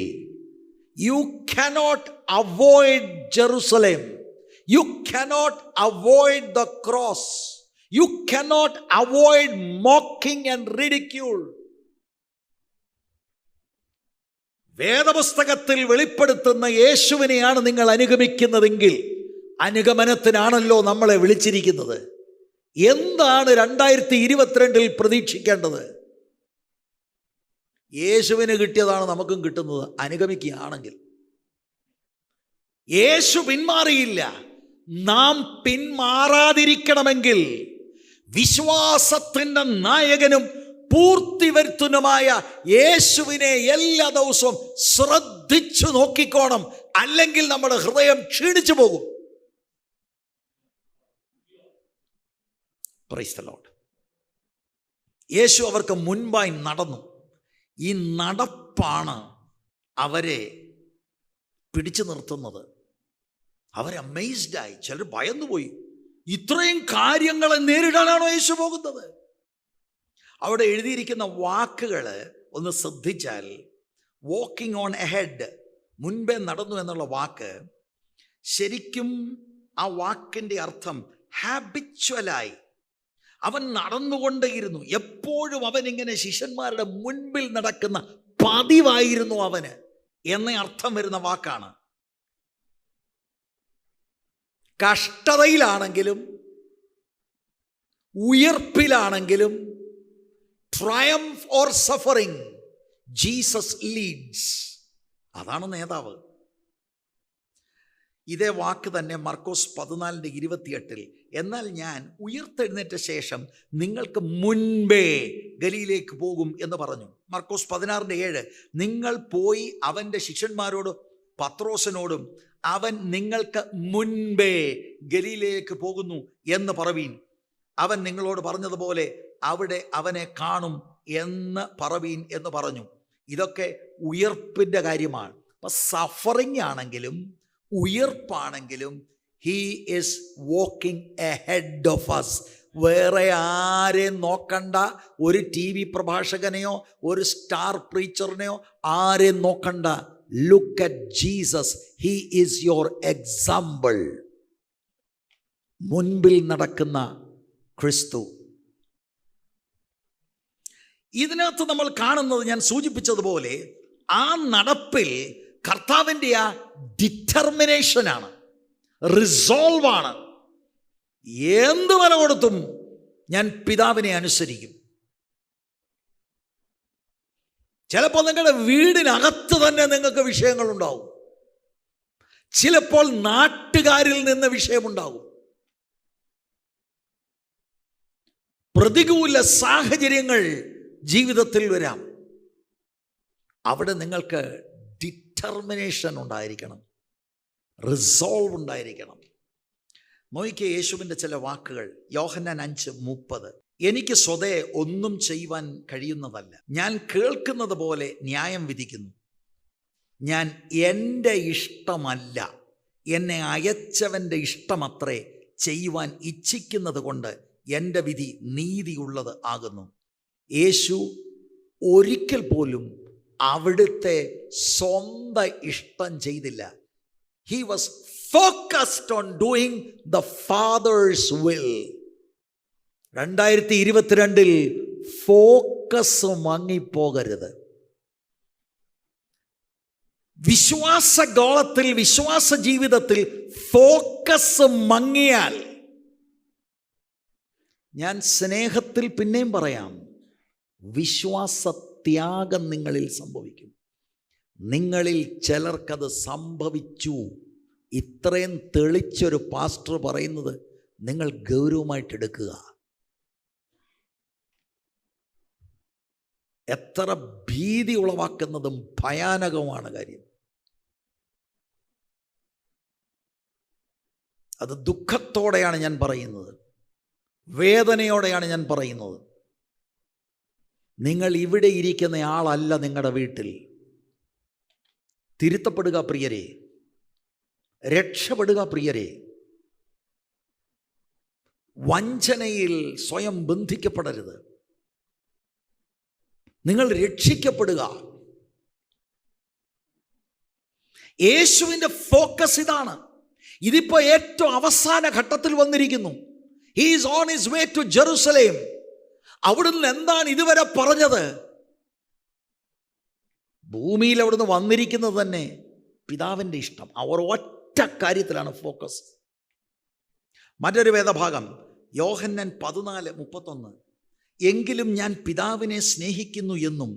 Speaker 1: you cannot avoid Jerusalem, you cannot avoid the cross, you cannot avoid mocking and ridicule. വേദപുസ്തകത്തിൽ വെളിപ്പെടുത്തുന്ന യേശുവിനെയാണ് നിങ്ങൾ അനുഗമിക്കുന്നതെങ്കിൽ, അനുഗമനത്തിനാണല്ലോ നമ്മളെ വിളിച്ചിരിക്കുന്നത്. എന്താണ് 2022 പ്രതീക്ഷിക്കേണ്ടത്? യേശുവിന് കിട്ടിയതാണ് നമുക്കും കിട്ടുന്നത് അനുഗമിക്കുകയാണെങ്കിൽ. യേശു പിന്മാറിയില്ല. നാം പിന്മാറാതിരിക്കണമെങ്കിൽ വിശ്വാസത്തിൻ്റെ നായകനും പൂർത്തി വരുത്തുന്നതുമായ യേശുവിനെ എല്ലാ ദിവസവും ശ്രദ്ധിച്ചു നോക്കിക്കോണം. അല്ലെങ്കിൽ നമ്മുടെ ഹൃദയം ക്ഷീണിച്ചു പോകും. Price the Lord. യേശു അവർക്ക് മുൻപായി നടന്നു. ഈ നടപ്പാണ് അവരെ പിടിച്ചു നിർത്തുന്നത്. അവർ അമേസ്ഡായി, ചിലർ ഭയന്നുപോയി. ഇത്രയും കാര്യങ്ങളെ നേരിടാനാണോ യേശു പോകുന്നത്? അവിടെ എഴുതിയിരിക്കുന്ന വാക്കുകൾ ഒന്ന് ശ്രദ്ധിച്ചാൽ, വാക്കിംഗ് ഓൺ എഹെഡ്, മുൻപേ നടന്നു എന്നുള്ള വാക്ക് ശരിക്കും ആ വാക്കിൻ്റെ അർത്ഥം ഹാബിച്വലായി അവൻ നടന്നുകൊണ്ടേയിരുന്നു. എപ്പോഴും അവനിങ്ങനെ ശിഷ്യന്മാരുടെ മുൻപിൽ നടക്കുന്ന പതിവായിരുന്നു അവന് എന്ന അർത്ഥം വരുന്ന വാക്കാണ്. കഷ്ടതയിലാണെങ്കിലും ഉയർപ്പിലാണെങ്കിലും triumph or suffering, Jesus leads. അതാണ് നേതാവ്. ഇതേ വാക്ക് തന്നെ മർക്കോസ് 14:28 എന്നാൽ ഞാൻ ഉയർത്തെഴുന്നേറ്റ ശേഷം നിങ്ങൾക്ക് മുൻപേ ഗലീലയിലേക്ക് പോകും എന്ന് പറഞ്ഞു. മർക്കോസ് 16:7 നിങ്ങൾ പോയി അവൻ്റെ ശിഷ്യന്മാരോടും പത്രോസിനോടും അവൻ നിങ്ങൾക്ക് മുൻപേ ഗലീലയിലേക്ക് പോകുന്നു എന്ന് പറവീൻ. അവൻ നിങ്ങളോട് പറഞ്ഞതുപോലെ അവിടെ അവനെ കാണും എന്ന് പറവീൻ എന്ന് പറഞ്ഞു. ഇതൊക്കെ ഉയർപ്പിൻ്റെ കാര്യമാണ്. അപ്പം സഫറിങ് ആണെങ്കിലും ഉയർപ്പാണെങ്കിലും he is walking ahead of us. വേറെ ആരെയും നോക്കണ്ട. ഒരു TV പ്രഭാഷകനെയോ ഒരു സ്റ്റാർ പ്രീച്ചറിനെയോ ആരെയും നോക്കണ്ട. Look at Jesus. He is your example. മുൻപിൽ നടക്കുന്ന ക്രിസ്തു. ഇതിനകത്ത് നമ്മൾ കാണുന്നത്, ഞാൻ സൂചിപ്പിച്ചതുപോലെ, ആ നടപ്പിൽ കർത്താവിൻ്റെ ആ ഡിറ്റർമിനേഷനാണ്, റിസോൾവാണ്. എന്ത് വില കൊടുത്തും ഞാൻ പിതാവിനെ അനുസരിക്കും. ചിലപ്പോൾ നിങ്ങളുടെ വീടിനകത്ത് തന്നെ നിങ്ങൾക്ക് വിഷയങ്ങളുണ്ടാവും. ചിലപ്പോൾ നാട്ടുകാരിൽ നിന്ന് വിഷയമുണ്ടാകും. പ്രതികൂല സാഹചര്യങ്ങൾ ജീവിതത്തിൽ വരാം. അവിടെ നിങ്ങൾക്ക് ഡിറ്റർമിനേഷൻ ഉണ്ടായിരിക്കണം, റിസോൾവ് ഉണ്ടായിരിക്കണം. നോയിക്ക് യേശുവിൻ്റെ ചില വാക്കുകൾ. യോഹന്നാൻ 5:30. എനിക്ക് സ്വതേ ഒന്നും ചെയ്യുവാൻ കഴിയുന്നതല്ല. ഞാൻ കേൾക്കുന്നത് പോലെ ന്യായം വിധിക്കുന്നു. ഞാൻ എൻ്റെ ഇഷ്ടമല്ല, എന്നെ അയച്ചവൻ്റെ ഇഷ്ടമത്രേ ചെയ്യുവാൻ ഇച്ഛിക്കുന്നത് കൊണ്ട് എൻ്റെ വിധി നീതിയുള്ളത് ആകുന്നു. യേശു ഒരിക്കൽ പോലും അവിടുത്തെ സ്വന്തം ഇഷ്ടം ചെയ്തില്ല. He was focused on doing the Father's will. 2022 focus മങ്ങിപ്പോകരുത്. വിശ്വാസഗോളത്തിൽ, വിശ്വാസ ജീവിതത്തിൽ ഫോക്കസ് മങ്ങിയാൽ, ഞാൻ സ്നേഹത്തിൽ പിന്നെയും പറയാം, വിശ്വാസത്യാഗം നിങ്ങളിൽ സംഭവിക്കും. നിങ്ങളിൽ ചിലർക്കത് സംഭവിച്ചു. ഇത്രയും തെളിച്ചൊരു പാസ്റ്റർ പറയുന്നത് നിങ്ങൾ ഗൗരവമായിട്ടെടുക്കുക. എത്ര ഭീതി ഉളവാക്കുന്നതും ഭയാനകവുമാണ് കാര്യം. അത് ദുഃഖത്തോടെയാണ് ഞാൻ പറയുന്നത്, വേദനയോടെയാണ് ഞാൻ പറയുന്നത്. നിങ്ങൾ ഇവിടെ ഇരിക്കുന്ന ആളല്ല നിങ്ങളുടെ വീട്ടിൽ. തിരുത്തപ്പെടുക പ്രിയരെ, രക്ഷപ്പെടുക പ്രിയരെ. വഞ്ചനയിൽ സ്വയം ബന്ധിക്കപ്പെടരുത്. നിങ്ങൾ രക്ഷിക്കപ്പെടുക. യേശുവിൻ്റെ ഫോക്കസ് ഇതാണ്. ഇതിപ്പോൾ ഏറ്റവും അവസാന ഘട്ടത്തിൽ വന്നിരിക്കുന്നു. He is on his way to Jerusalem. അവിടുന്ന് എന്താണ് ഇതുവരെ പറഞ്ഞത്? ഭൂമിയിൽ അവിടുന്ന് വന്നിരിക്കുന്നത് തന്നെ പിതാവിൻ്റെ ഇഷ്ടം. അവർ ഒറ്റ കാര്യത്തിലാണ് ഫോക്കസ്. മറ്റൊരു വേദഭാഗം യോഹന്നാൻ 14:31. എങ്കിലും ഞാൻ പിതാവിനെ സ്നേഹിക്കുന്നു എന്നും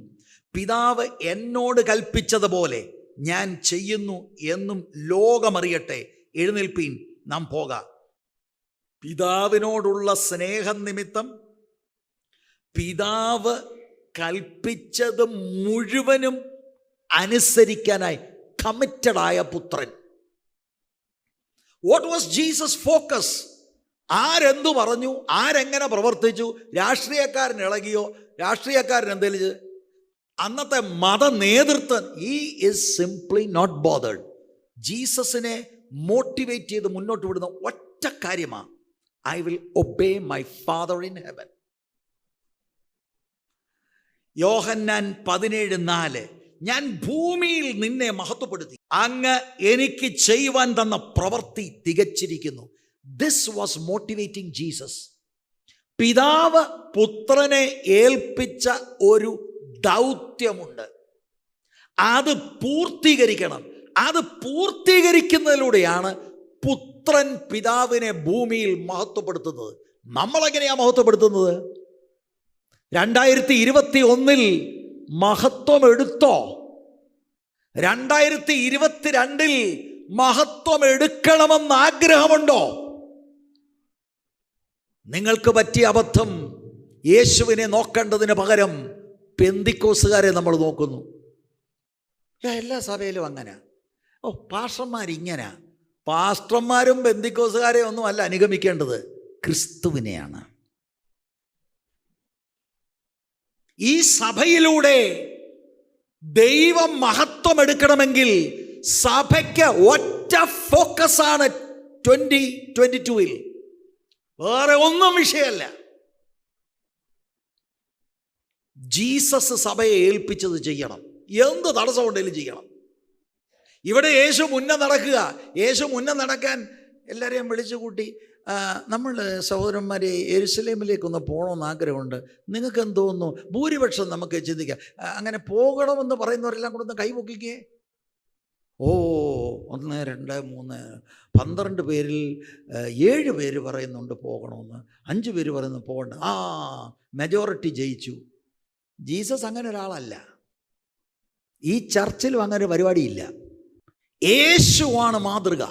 Speaker 1: പിതാവ് എന്നോട് കൽപ്പിച്ചതുപോലെ ഞാൻ ചെയ്യുന്നു എന്നും ലോകമറിയട്ടെ. എഴുന്നേൽപ്പീൻ, നാം പോകാം. പിതാവിനോടുള്ള സ്നേഹം നിമിത്തം പിതാവ് കൽപ്പിച്ചത് മുഴുവനും അനുസരിക്കാനായി കമ്മിറ്റഡായ പുത്രൻ. What was Jesus focus? ആരെന്തു പറഞ്ഞു, ആരെങ്ങനെ പ്രവർത്തിച്ചു, രാഷ്ട്രീയക്കാരൻ ഇളകിയോ, രാഷ്ട്രീയക്കാരൻ എന്തെങ്കിലും, അന്നത്തെ മത നേതൃത്വം, he is simply not bothered. ജീസസിനെ മോട്ടിവേറ്റ് ചെയ്ത് മുന്നോട്ട് വിടുന്ന ഒറ്റ കാര്യമാണ്, I will obey my father in heaven. യോഹന്നാൻ 17:4. ഞാൻ ഭൂമിയിൽ നിന്നെ മഹത്വപ്പെടുത്തി, അങ്ങ് എനിക്ക് ചെയ്യുവാൻ തന്ന പ്രവൃത്തി തികച്ചിരിക്കുന്നു. This was motivating Jesus. പിതാവ് പുത്രനെ ഏൽപ്പിച്ച ഒരു ദൗത്യമുണ്ട്, അത് പൂർത്തീകരിക്കണം. അത് പൂർത്തീകരിക്കുന്നതിലൂടെയാണ് പുത്രൻ പിതാവിനെ ഭൂമിയിൽ മഹത്വപ്പെടുത്തുന്നത്. നമ്മളെങ്ങനെയാണ് മഹത്വപ്പെടുത്തുന്നത്? 2021 മഹത്വം എടുത്തോ? 2022 മഹത്വം എടുക്കണമെന്ന് ആഗ്രഹമുണ്ടോ? നിങ്ങൾക്ക് പറ്റിയ അബദ്ധം, യേശുവിനെ നോക്കേണ്ടതിന് പകരം പെന്തിക്കോസുകാരെ നമ്മൾ നോക്കുന്നു. എല്ലാ സഭയിലും അങ്ങനെ. പാസ്റ്റർമാരിങ്ങനെ. പാസ്റ്റർമാരും പെന്തിക്കോസുകാരെ ഒന്നും അല്ല അനുഗമിക്കേണ്ടത്, ക്രിസ്തുവിനെയാണ്. ഈ സഭയിലൂടെ ദൈവം മഹത്വം എടുക്കണമെങ്കിൽ സഭയ്ക്ക് ഒറ്റ ഒറ്റ ഫോക്കസാണ് 2022-ൽ. വേറെ ഒന്നും വിഷയമല്ല. ജീസസ് സഭയെ ഏൽപ്പിച്ചത് ചെയ്യണം. എന്ത് തടസ്സമുണ്ടെങ്കിലും ചെയ്യണം. ഇവിടെ യേശു മുന്നേ നടക്കുക. യേശു മുന്നേ നടക്കാൻ എല്ലാവരെയും വിളിച്ചു കൂട്ടി, നമ്മൾ സഹോദരന്മാരെ യെരുശലേമിലേക്കൊന്ന് പോകണമെന്ന് ആഗ്രഹമുണ്ട്, നിങ്ങൾക്ക് എന്ത് തോന്നുന്നു? ഭൂരിപക്ഷം നമുക്ക് ചിന്തിക്കാം. അങ്ങനെ പോകണമെന്ന് പറയുന്നവരെല്ലാം കൂടെ ഒന്ന് കൈപൊക്കിക്കേ. 1, 2, 3, 12 പേരിൽ 7 പേര് പറയുന്നുണ്ട് പോകണമെന്ന്, 5 പേര് പറയുന്നു പോകണ്ട. മെജോറിറ്റി ജയിച്ചു. ജീസസ് അങ്ങനെ ഒരാളല്ല. ഈ ചർച്ചിലും അങ്ങനെ ഒരു പരിപാടിയില്ല. യേശുവാണ് മാതൃക.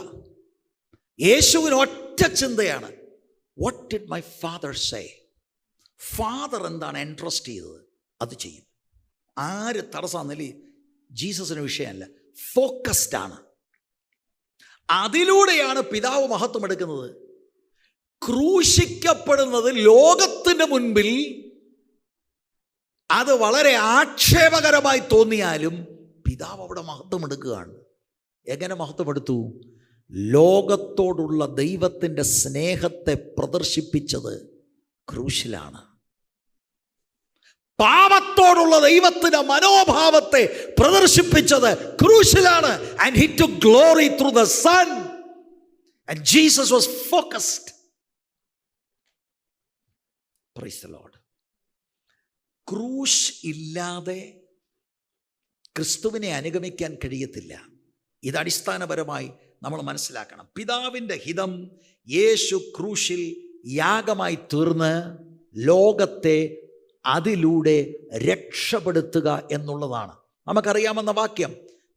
Speaker 1: യേശുവിന് ഒറ്റ ചിന്തയാണ്, what did my father say? Father എന്താണ് ഇൻട്രസ്റ്റ് ചെയ്തത് അത് ചെയ്യും. ആര് തടസ്സമെന്നല്ലേ ജീസസിന് വിഷയമല്ല. ഫോക്കസ്ഡ് ആണ്. അതിലൂടെയാണ് പിതാവ് മഹത്വം എടുക്കുന്നത്. ക്രൂശിക്കപ്പെടുന്നത് ലോകത്തിന് മുൻപിൽ അത് വളരെ ആക്ഷേപകരമായി തോന്നിയാലും പിതാവ് അവിടെ മഹത്വം എടുക്കുകയാണ്. എങ്ങനെ മഹത്വമെടുത്തു? ലോകത്തോടുള്ള ദൈവത്തിൻ്റെ സ്നേഹത്തെ പ്രദർശിപ്പിച്ചത് ക്രൂശിലാണ്. പാപത്തോടുള്ള ദൈവത്തിൻ്റെ മനോഭാവത്തെ പ്രദർശിപ്പിച്ചത് ക്രൂശിലാണ്. And he took glory through the Son. And Jesus was focused. Praise the Lord. ക്രൂശ് ഇല്ലാതെ ക്രിസ്തുവിനെ അനുഗമിക്കാൻ കഴിയത്തില്ല. ഇത് അടിസ്ഥാനപരമായി നമ്മൾ മനസ്സിലാക്കണം. പിതാവിൻ്റെ ഹിതം യേശു ക്രൂശിൽ യാഗമായി തീർന്ന് ലോകത്തെ അതിലൂടെ രക്ഷപ്പെടുത്തുക എന്നുള്ളതാണ്. നമുക്കറിയാമെന്ന വാക്യം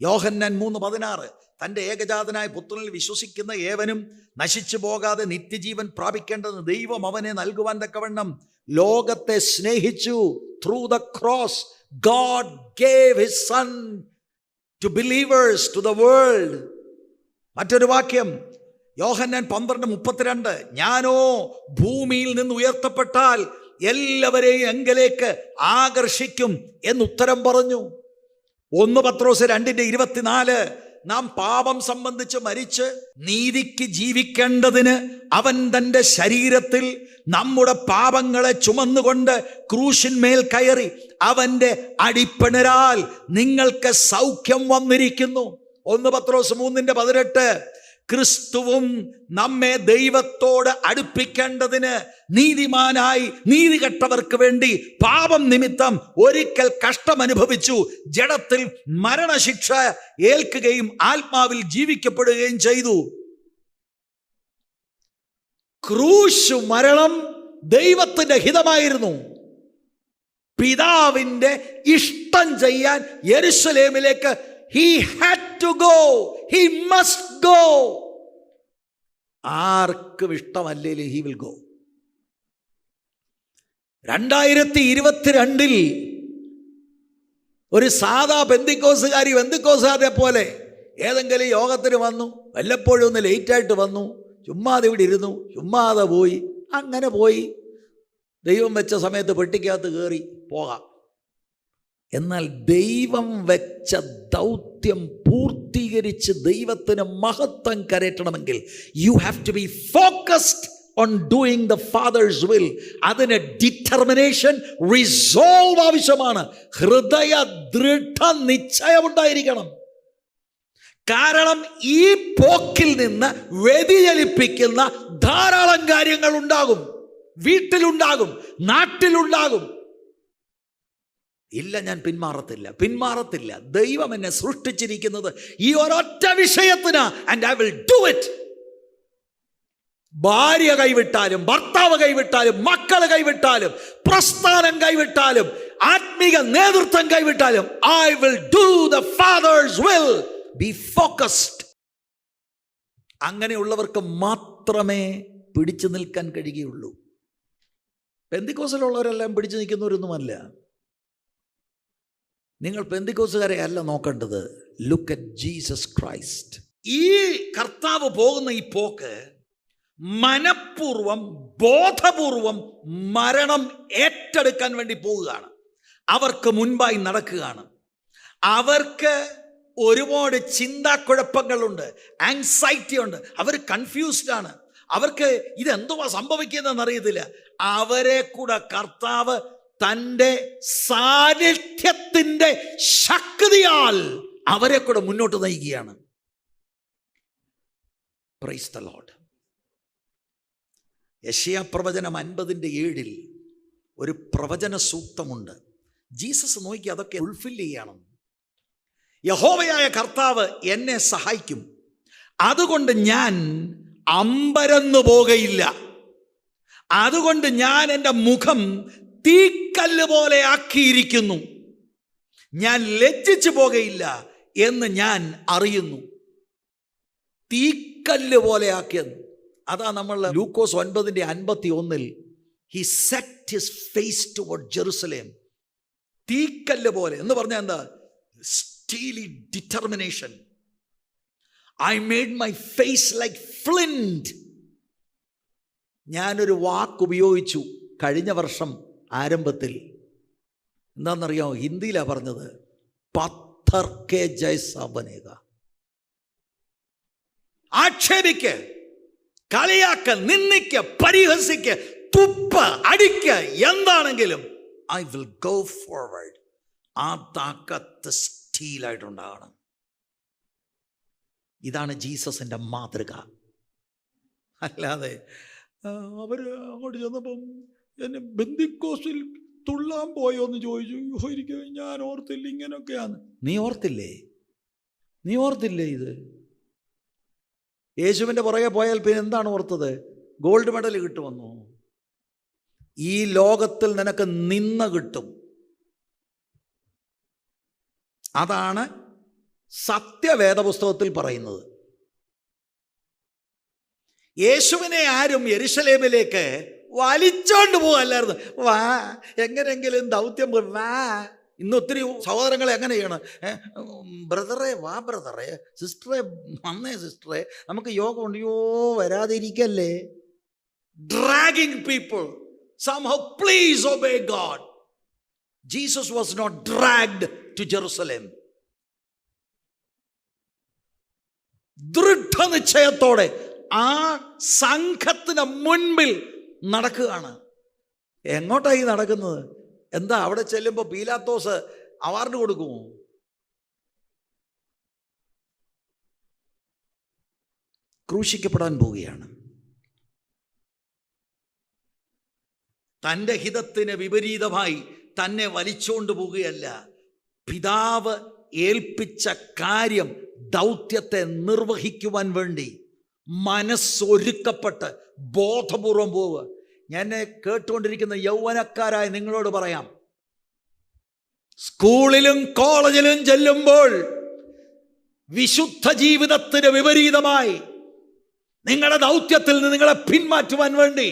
Speaker 1: യോഹന്നാൻ 3:16, തൻ്റെ ഏകജാതനായ പുത്രനിൽ വിശ്വസിക്കുന്ന ഏവനും നശിച്ചു പോകാതെ നിത്യജീവൻ പ്രാപിക്കേണ്ടത് ദൈവം അവനെ നൽകുവാൻ തക്കവണ്ണം ലോകത്തെ സ്നേഹിച്ചു. Through the cross God gave his son to believers, to the world. മറ്റൊരു വാക്യം യോഹന്നാൻ 12:32, ഞാനോ ഭൂമിയിൽ നിന്ന് ഉയർത്തപ്പെട്ടാൽ എല്ലാവരെയും എങ്കലേക്ക് ആകർഷിക്കും എന്നുത്തരം പറഞ്ഞു. 1 പത്രോസ് 2:24, നാം പാപം സംബന്ധിച്ച് മരിച്ച് നീതിക്ക് ജീവിക്കേണ്ടതിന് അവൻ തൻ്റെ ശരീരത്തിൽ നമ്മുടെ പാപങ്ങളെ ചുമന്നുകൊണ്ട് ക്രൂശിന്മേൽ കയറി അവൻ്റെ അടിപ്പിണരാൽ നിങ്ങൾക്ക് സൗഖ്യം വന്നിരിക്കുന്നു. 1 പത്രോസ് 3:18, ക്രിസ്തുവും നമ്മെ ദൈവത്തോട് അടുപ്പിക്കേണ്ടതിന് നീതിമാനായി നീതികെട്ടവർക്ക് വേണ്ടി പാപം നിമിത്തം ഒരിക്കൽ കഷ്ടമനുഭവിച്ചു, ജഡത്തിൽ മരണശിക്ഷ ഏൽക്കുകയും ആത്മാവിൽ ജീവിക്കപ്പെടുകയും ചെയ്തു. ക്രൂശ് മരണം ദൈവത്തിന്റെ ഹിതമായിരുന്നു. പിതാവിന്റെ ഇഷ്ടം ചെയ്യാൻ യെരുശലേമിലേക്ക് he had to go, he must go. ആർക്കും ഇഷ്ടമല്ലേലും he will go. 2022 ഒരു സാധാ ബെന്തിക്കോസുകാരെ പോലെ ഏതെങ്കിലും യോഗത്തിന് വന്നു, വല്ലപ്പോഴും ഒന്ന് ലേറ്റായിട്ട് വന്നു, ചുമ്മാതെ ഇവിടെ ഇരുന്നു, ചുമ്മാതെ പോയി, അങ്ങനെ പോയി, ദൈവം വെച്ച സമയത്ത് പെട്ടിക്കകത്ത് കയറി പോകാം. എന്നാൽ ദൈവം വെച്ച ദൗത്യം പൂർത്തീകരിച്ച് ദൈവത്തിന് മഹത്വം കരയറ്റണമെങ്കിൽ you have to be focused on doing the father's will. അതിന് ഡിറ്റർമിനേഷൻ, റിസോൾവ് ആവശ്യമാണ്. ഹൃദയ ദൃഢ നിശ്ചയമുണ്ടായിരിക്കണം. കാരണം ഈ പോക്കിൽ നിന്ന് വ്യതിചലിപ്പിക്കുന്ന ധാരാളം കാര്യങ്ങൾ ഉണ്ടാകും. വീട്ടിലുണ്ടാകും, നാട്ടിലുണ്ടാകും. ഇല്ല, ഞാൻ പിന്മാറത്തില്ല. ദൈവം എന്നെ സൃഷ്ടിച്ചിരിക്കുന്നത് ഈ ഒരൊറ്റ വിഷയത്തിന്. And I will do it. ഭാര്യ കൈവിട്ടാലും, ഭർത്താവ് കൈവിട്ടാലും, മക്കൾ കൈവിട്ടാലും, പ്രസ്ഥാനം കൈവിട്ടാലും, ആത്മീക നേതൃത്വം കൈവിട്ടാലും, I will do the father's will. Be focused. അങ്ങനെയുള്ളവർക്ക് മാത്രമേ പിടിച്ചു നിൽക്കാൻ കഴിയുകയുള്ളൂ. പെന്തിക്കോസിലുള്ളവരെല്ലാം പിടിച്ചു നിൽക്കുന്നവരൊന്നുമല്ല. നിങ്ങൾ പെന്തിക്കോസുകാരെ അല്ല നോക്കേണ്ടത്. Look at Jesus Christ. ഈ കർത്താവ് പോകുന്ന ഈ പോക്ക് മനഃപൂർവം, ബോധപൂർവം മരണം ഏറ്റെടുക്കാൻ വേണ്ടി പോവുകയാണ്. അവർക്ക് മുൻപായി നടക്കുകയാണ്. അവർക്ക് ഒരുപാട് ചിന്താക്കുഴപ്പങ്ങളുണ്ട്, ആങ്സൈറ്റി ഉണ്ട്, അവർ കൺഫ്യൂസ്ഡ് ആണ്, അവർക്ക് ഇതെന്തുവാ സംഭവിക്കുന്നതെന്ന് അറിയത്തില്ല. അവരെ കൂടെ കർത്താവ് തൻ്റെ സാന്നിധ്യത്തിൻ്റെ ശക്തിയാൽ അവരെ കൂടെ മുന്നോട്ട് നയിക്കുകയാണ്. Praise the lord. യെശയ്യാ പ്രവചനം 50:7 ഒരു പ്രവചന സൂക്തമുണ്ട്. ജീസസ് നോക്കി അതൊക്കെ ഫുൾഫിൽ ചെയ്യണം. യഹോവയായ കർത്താവ് എന്നെ സഹായിക്കും, അതുകൊണ്ട് ഞാൻ അമ്പരന്നു പോകയില്ല. അതുകൊണ്ട് ഞാൻ എൻ്റെ മുഖം തീക്കല്ല് പോലെ ആക്കിയിരിക്കുന്നു. ഞാൻ ലജ്ജിച്ചു പോകയില്ല എന്ന് ഞാൻ അറിയുന്നു. തീക്കല്ല് പോലെ ആക്കിയെന്ന്. അതാ നമ്മൾ ലൂക്കോസ് 9:51 he set his face toward Jerusalem. തീക്കല്ല് പോലെ എന്ന് പറഞ്ഞാൽ എന്താ? Steely determination. I made my face like flint. ഞാനൊരു വാക്ക് ഉപയോഗിച്ചു കഴിഞ്ഞ വർഷം ആരംഭത്തിൽ. എന്താണെന്നറിയാമോ? ഹിന്ദിയിലാണ് പറഞ്ഞത്. പത്ഥർ കെ ജൈസാ ബനേഗ. ആക്ഷേപിക്ക്, കളിയാക്ക, നിന്ദിക്ക്, പരിഹസിക്ക്, തുപ്പ്, അടിക്ക്, എന്താണെങ്കിലും ഐ വിൽ ഗോ ഫോർവേഡ്. ആ താക്കത്ത് സ്റ്റീലായിട്ടുണ്ടാകണം. ഇതാണ് ജീസസിൻ്റെ മാതൃക. അല്ലാതെ അവർ അങ്ങോട്ട് ചെന്നപ്പം എന്നെ ബന്ദിക്കോസിൽ തുള്ളാൻ പോയോ എന്ന് ചോദിച്ചു. ഒരിക്കലും ഞാൻ ഓർത്തില്ല ഇങ്ങനെയൊക്കെയാണ്. നീ ഓർത്തില്ലേ ഇത്? യേശുവിൻ്റെ പുറകെ പോയാൽ പിന്നെ എന്താണ് ഓർത്തത്? ഗോൾഡ് മെഡൽ കിട്ടുമെന്നോ? ഈ ലോകത്തിൽ നിനക്ക് നിന്ന കിട്ടും. അതാണ് സത്യവേദപുസ്തകത്തിൽ പറയുന്നത്. യേശുവിനെ ആരും യെരുശലേമിലേക്ക് വലിച്ചോണ്ട് പോകല്ലായിരുന്നു. വാ, എങ്ങനെയെങ്കിലും ദൗത്യം വാ. ഇന്ന് ഒത്തിരി സഹോദരങ്ങളെ എങ്ങനെ ചെയ്യണം? ബ്രദറെ വാ, ബ്രദറെ, സിസ്റ്ററെ വന്നേ, സിസ്റ്ററെ നമുക്ക് യോഗമുണ്ട്. വരാതിരിക്കല്ലേ. Dragging people somehow. Please obey God. Jesus was not dragged to Jerusalem. ദൃഢനിശ്ചയത്തോടെ ആ സംഘത്തിന് മുൻപിൽ നടക്കുകയാണ്. എങ്ങോട്ടായി നടക്കുന്നത്? എന്താ അവിടെ ചെല്ലുമ്പോൾ പീലാത്തോസ് അവാർഡ് കൊടുക്കുമോ? ക്രൂശിക്കപ്പെടാൻ പോവുകയാണ്. തൻ്റെ ഹിതത്തിന് വിപരീതമായി തന്നെ വലിച്ചുകൊണ്ട് പോവുകയല്ല. പിതാവ് ഏൽപ്പിച്ച കാര്യം, ദൗത്യത്തെ നിർവഹിക്കുവാൻ വേണ്ടി മനസ്സൊരുക്കപ്പെട്ട് ബോധപൂർവം പോവുക. ഞാൻ കേട്ടുകൊണ്ടിരിക്കുന്ന യൗവനക്കാരായ നിങ്ങളോട് പറയാം, സ്കൂളിലും കോളേജിലും ചെല്ലുമ്പോൾ വിശുദ്ധ ജീവിതത്തിന് വിപരീതമായി നിങ്ങളുടെ ദൗത്യത്തിൽ നിന്ന് നിങ്ങളെ പിന്മാറ്റുവാൻ വേണ്ടി